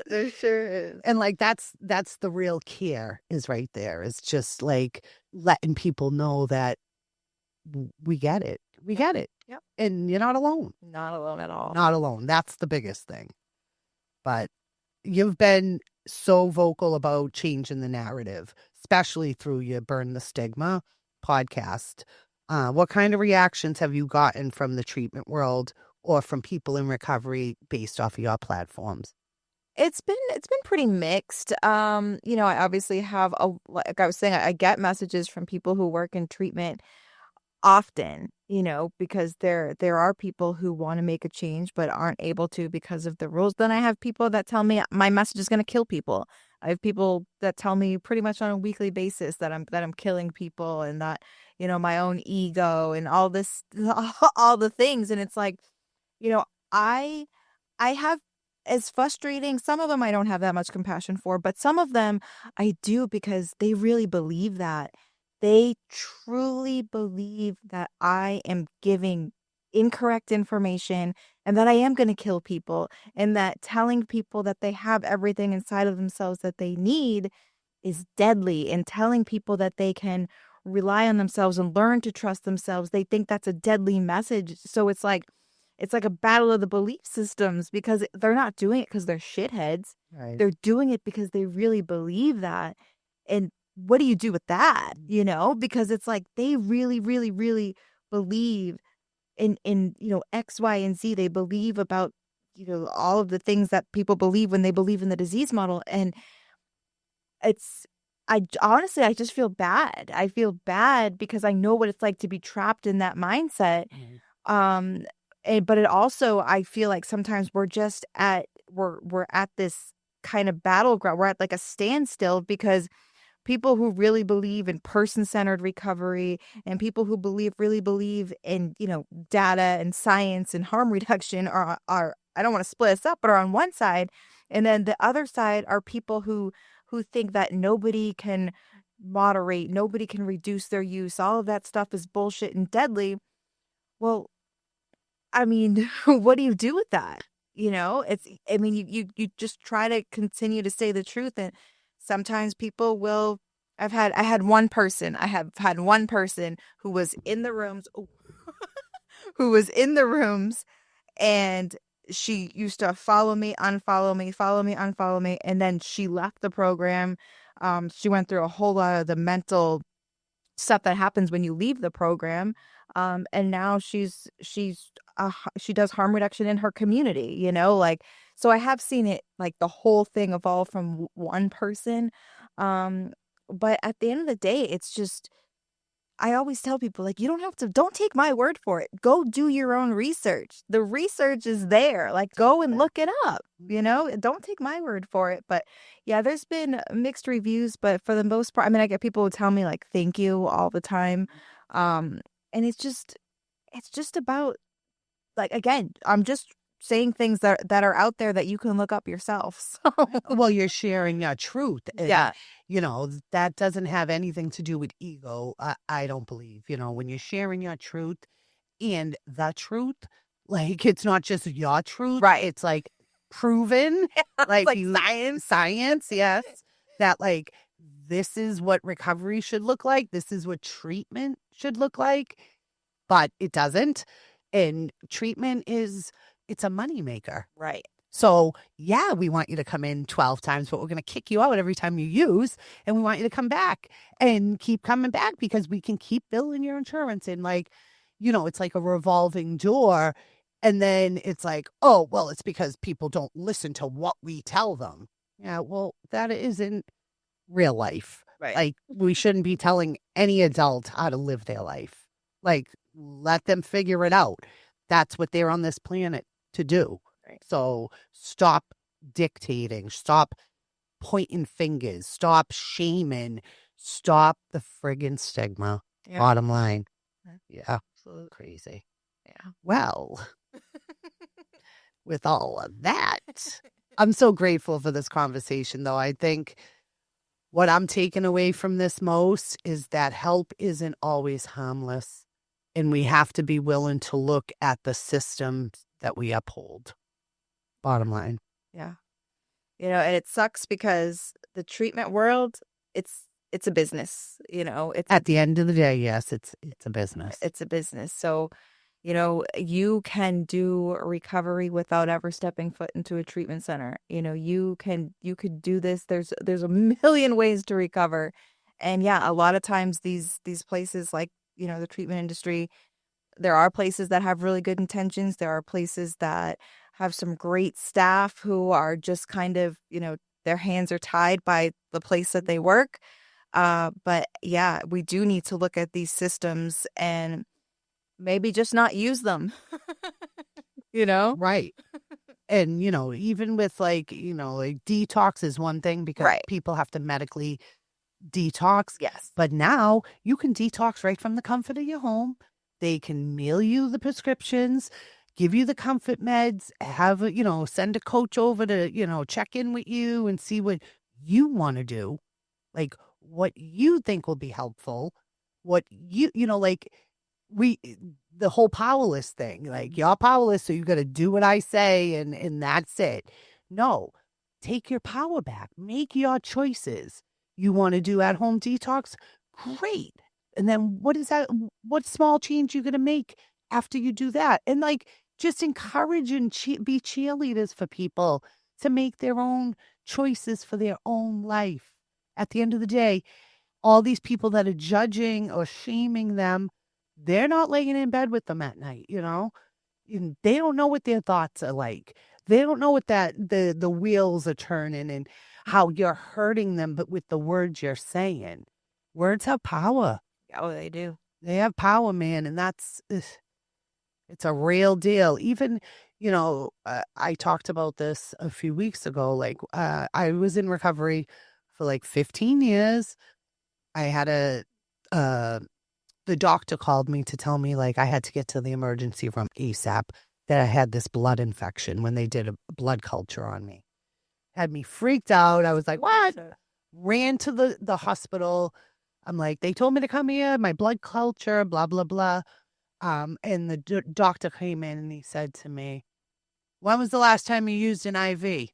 There sure is. And like that's the real care is right there. It's just like letting people know that we get it. We Yep. get it. Yep. And you're not alone. Not alone at all. Not alone. That's the biggest thing. But you've been so vocal about changing the narrative, especially through your Burn the Stigma podcast. What kind of reactions have you gotten from the treatment world or from people in recovery based off of your platforms? It's been pretty mixed. I obviously have like I was saying, I get messages from people who work in treatment often, because there are people who want to make a change but aren't able to because of the rules. Then I have people that tell me my message is going to kill people. I have people that tell me pretty much on a weekly basis that I'm killing people, and that, my own ego and all this all the things. And it's like, you know, I I have, as frustrating, some of them I don't have that much compassion for, but some of them I do, because they really believe that. They truly believe that I am giving incorrect information and that I am going to kill people, and that telling people that they have everything inside of themselves that they need is deadly, and telling people that they can rely on themselves and learn to trust themselves, they think that's a deadly message. So it's like a battle of the belief systems, because they're not doing it because they're shitheads. Right. They're doing it because they really believe that. And what do you do with that? Because it's like they really, really, really believe in X, Y, and Z. They believe about, all of the things that people believe when they believe in the disease model. And it's honestly, I just feel bad. I feel bad because I know what it's like to be trapped in that mindset. Right. Um, but it also, I feel like sometimes we're at this kind of battleground. We're at like a standstill, because people who really believe in person-centered recovery, and people who really believe in, data and science and harm reduction are, I don't want to split us up, but are on one side. And then the other side are people who think that nobody can moderate, nobody can reduce their use. All of that stuff is bullshit and deadly. Well, I mean, what do you do with that? I mean, you just try to continue to say the truth. And sometimes people will, I have had one person who was in the rooms, who was in the rooms, and she used to follow me, unfollow me, follow me, unfollow me. And then she left the program. She went through a whole lot of the mental stuff that happens when you leave the program. And now she does harm reduction in her community, like, so I have seen it, like, the whole thing evolve from one person. Um, but at the end of the day, it's just, I always tell people, like, don't take my word for it. Go do your own research. The research is there. Like, go and look it up, Don't take my word for it. But yeah, there's been mixed reviews, but for the most part, I mean, I get people who tell me, like, thank you all the time. Um, and it's just about, like, again, I'm just saying things that are out there that you can look up yourself. So, Well, you're sharing your truth, and yeah, that doesn't have anything to do with ego. I don't believe. When you're sharing your truth and the truth, like it's not just your truth; right. it's like proven, It's like like you science. science, yes, that like this is what recovery should look like. This is what treatment should look like, but it doesn't. And treatment it's a moneymaker. Right. So, yeah, we want you to come in 12 times, but we're going to kick you out every time you use. And we want you to come back and keep coming back because we can keep billing your insurance. And, like, it's like a revolving door. And then it's like, oh, well, it's because people don't listen to what we tell them. Yeah, well, that isn't real life. Right. Like, we shouldn't be telling any adult how to live their life. Like, let them figure it out. That's what they're on this planet to do. Right. So stop dictating, stop pointing fingers, stop shaming, stop the friggin' stigma. Yeah. Bottom line. Yeah, Absolutely. crazy. Yeah. Well, with all of that. I'm so grateful for this conversation, though. I think what I'm taking away from this most is that help isn't always harmless, and we have to be willing to look at the systems that we uphold. Bottom line. Yeah. And it sucks because the treatment world, it's a business, At the end of the day, yes, it's a business. it's a business. So, you can do recovery without ever stepping foot into a treatment center. You could do this. There's a million ways to recover. And yeah, a lot of times these places like, the treatment industry, there are places that have really good intentions. There are places that have some great staff who are just kind of, their hands are tied by the place that they work. But yeah, we do need to look at these systems and maybe just not use them, you know? Right. And, even with like detox is one thing because Right. people have to medically detox. Yes. But now you can detox right from the comfort of your home. They can mail you the prescriptions, give you the comfort meds, send a coach over to, check in with you and see what you want to do, like what you think will be helpful, what like we the whole powerless thing, like you're powerless, so you got to do what I say and that's it. No, take your power back, make your choices. You want to do at home detox? Great. And then what is that? What small change you going to make after you do that? And like just encourage and be cheerleaders for people to make their own choices for their own life. At the end of the day, all these people that are judging or shaming them, they're not laying in bed with them at night, And they don't know what their thoughts are like. They don't know what the wheels are turning and how you're hurting them, but with the words you're saying. Words have power. Oh, they do. They have power, man, and it's a real deal. Even, I talked about this a few weeks ago. Like, I was in recovery for like 15 years. I had the doctor called me to tell me like I had to get to the emergency room ASAP, that I had this blood infection when they did a blood culture on me. Had me freaked out. I was like, what? Ran to the hospital. I'm like, they told me to come here, my blood culture, blah, blah, blah. And the doctor came in and he said to me, when was the last time you used an IV?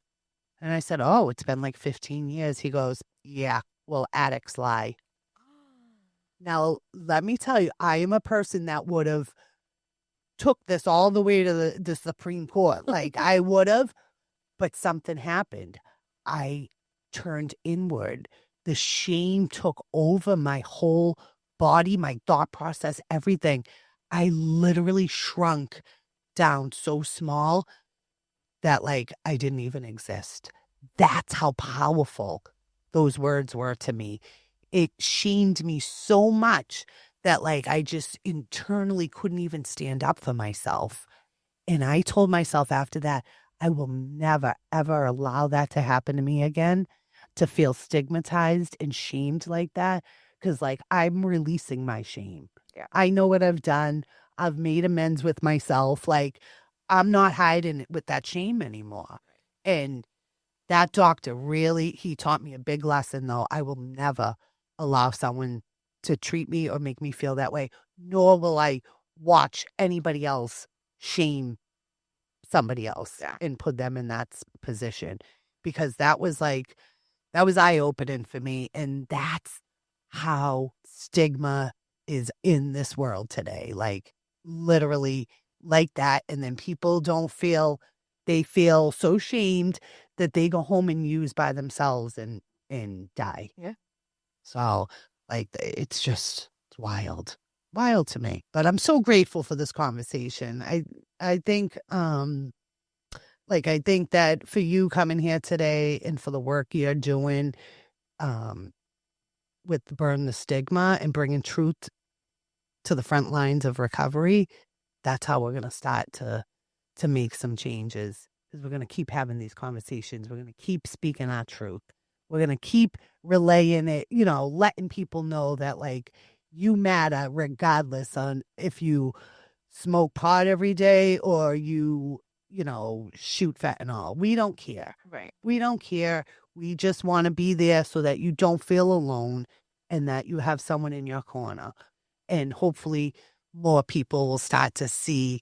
And I said, oh, it's been like 15 years. He goes, yeah, well, addicts lie. Now, let me tell you, I am a person that would have took this all the way to the Supreme Court. Like I would have, but something happened. I turned inward. The shame took over my whole body, my thought process, everything. I literally shrunk down so small that like I didn't even exist. That's how powerful those words were to me. It shamed me so much that like I just internally couldn't even stand up for myself. And I told myself after that, I will never, ever allow that to happen to me again, to feel stigmatized and shamed like that. Cause like I'm releasing my shame. Yeah. I know what I've done. I've made amends with myself. Like I'm not hiding it with that shame anymore. And that doctor really, he taught me a big lesson though. I will never allow someone to treat me or make me feel that way, nor will I watch anybody else shame somebody else and put them in that position, because that was eye-opening for me. And that's how stigma is in this world today, like literally like that. And then people they feel so shamed that they go home and use by themselves and die. Yeah. So like it's wild to me. But I'm so grateful for this conversation. I think I think that for you coming here today and for the work you're doing with Burn the Stigma and bringing truth to the front lines of recovery, that's how we're going to start to make some changes, because we're going to keep having these conversations. We're going to keep speaking our truth. We're going to keep relaying it, letting people know that like you matter regardless on if you smoke pot every day or you shoot fentanyl. We don't care. Right. We don't care. We just want to be there so that you don't feel alone and that you have someone in your corner. And hopefully more people will start to see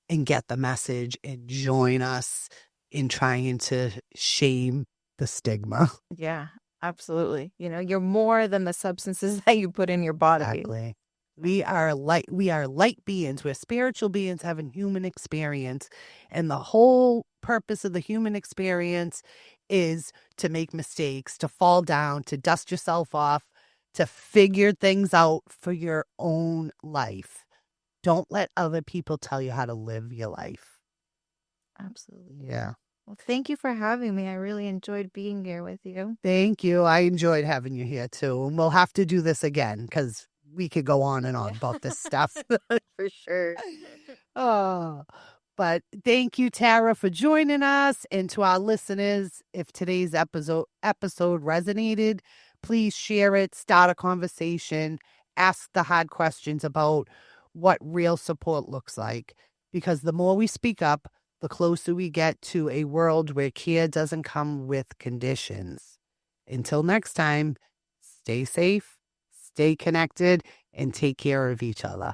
and get the message and join us in trying to shame the stigma. Yeah, absolutely. You're more than the substances that you put in your body. Exactly. We are light beings. We're spiritual beings having human experience. And the whole purpose of the human experience is to make mistakes, to fall down, to dust yourself off, to figure things out for your own life. Don't let other people tell you how to live your life. Absolutely. Yeah. Well, thank you for having me. I really enjoyed being here with you. Thank you. I enjoyed having you here too. And we'll have to do this again because we could go on and on Yeah. about this stuff. For sure. Oh, but thank you, Tara, for joining us. And to our listeners, if today's episode resonated, please share it, start a conversation, ask the hard questions about what real support looks like. Because the more we speak up, the closer we get to a world where care doesn't come with conditions. Until next time, stay safe, stay connected, and take care of each other.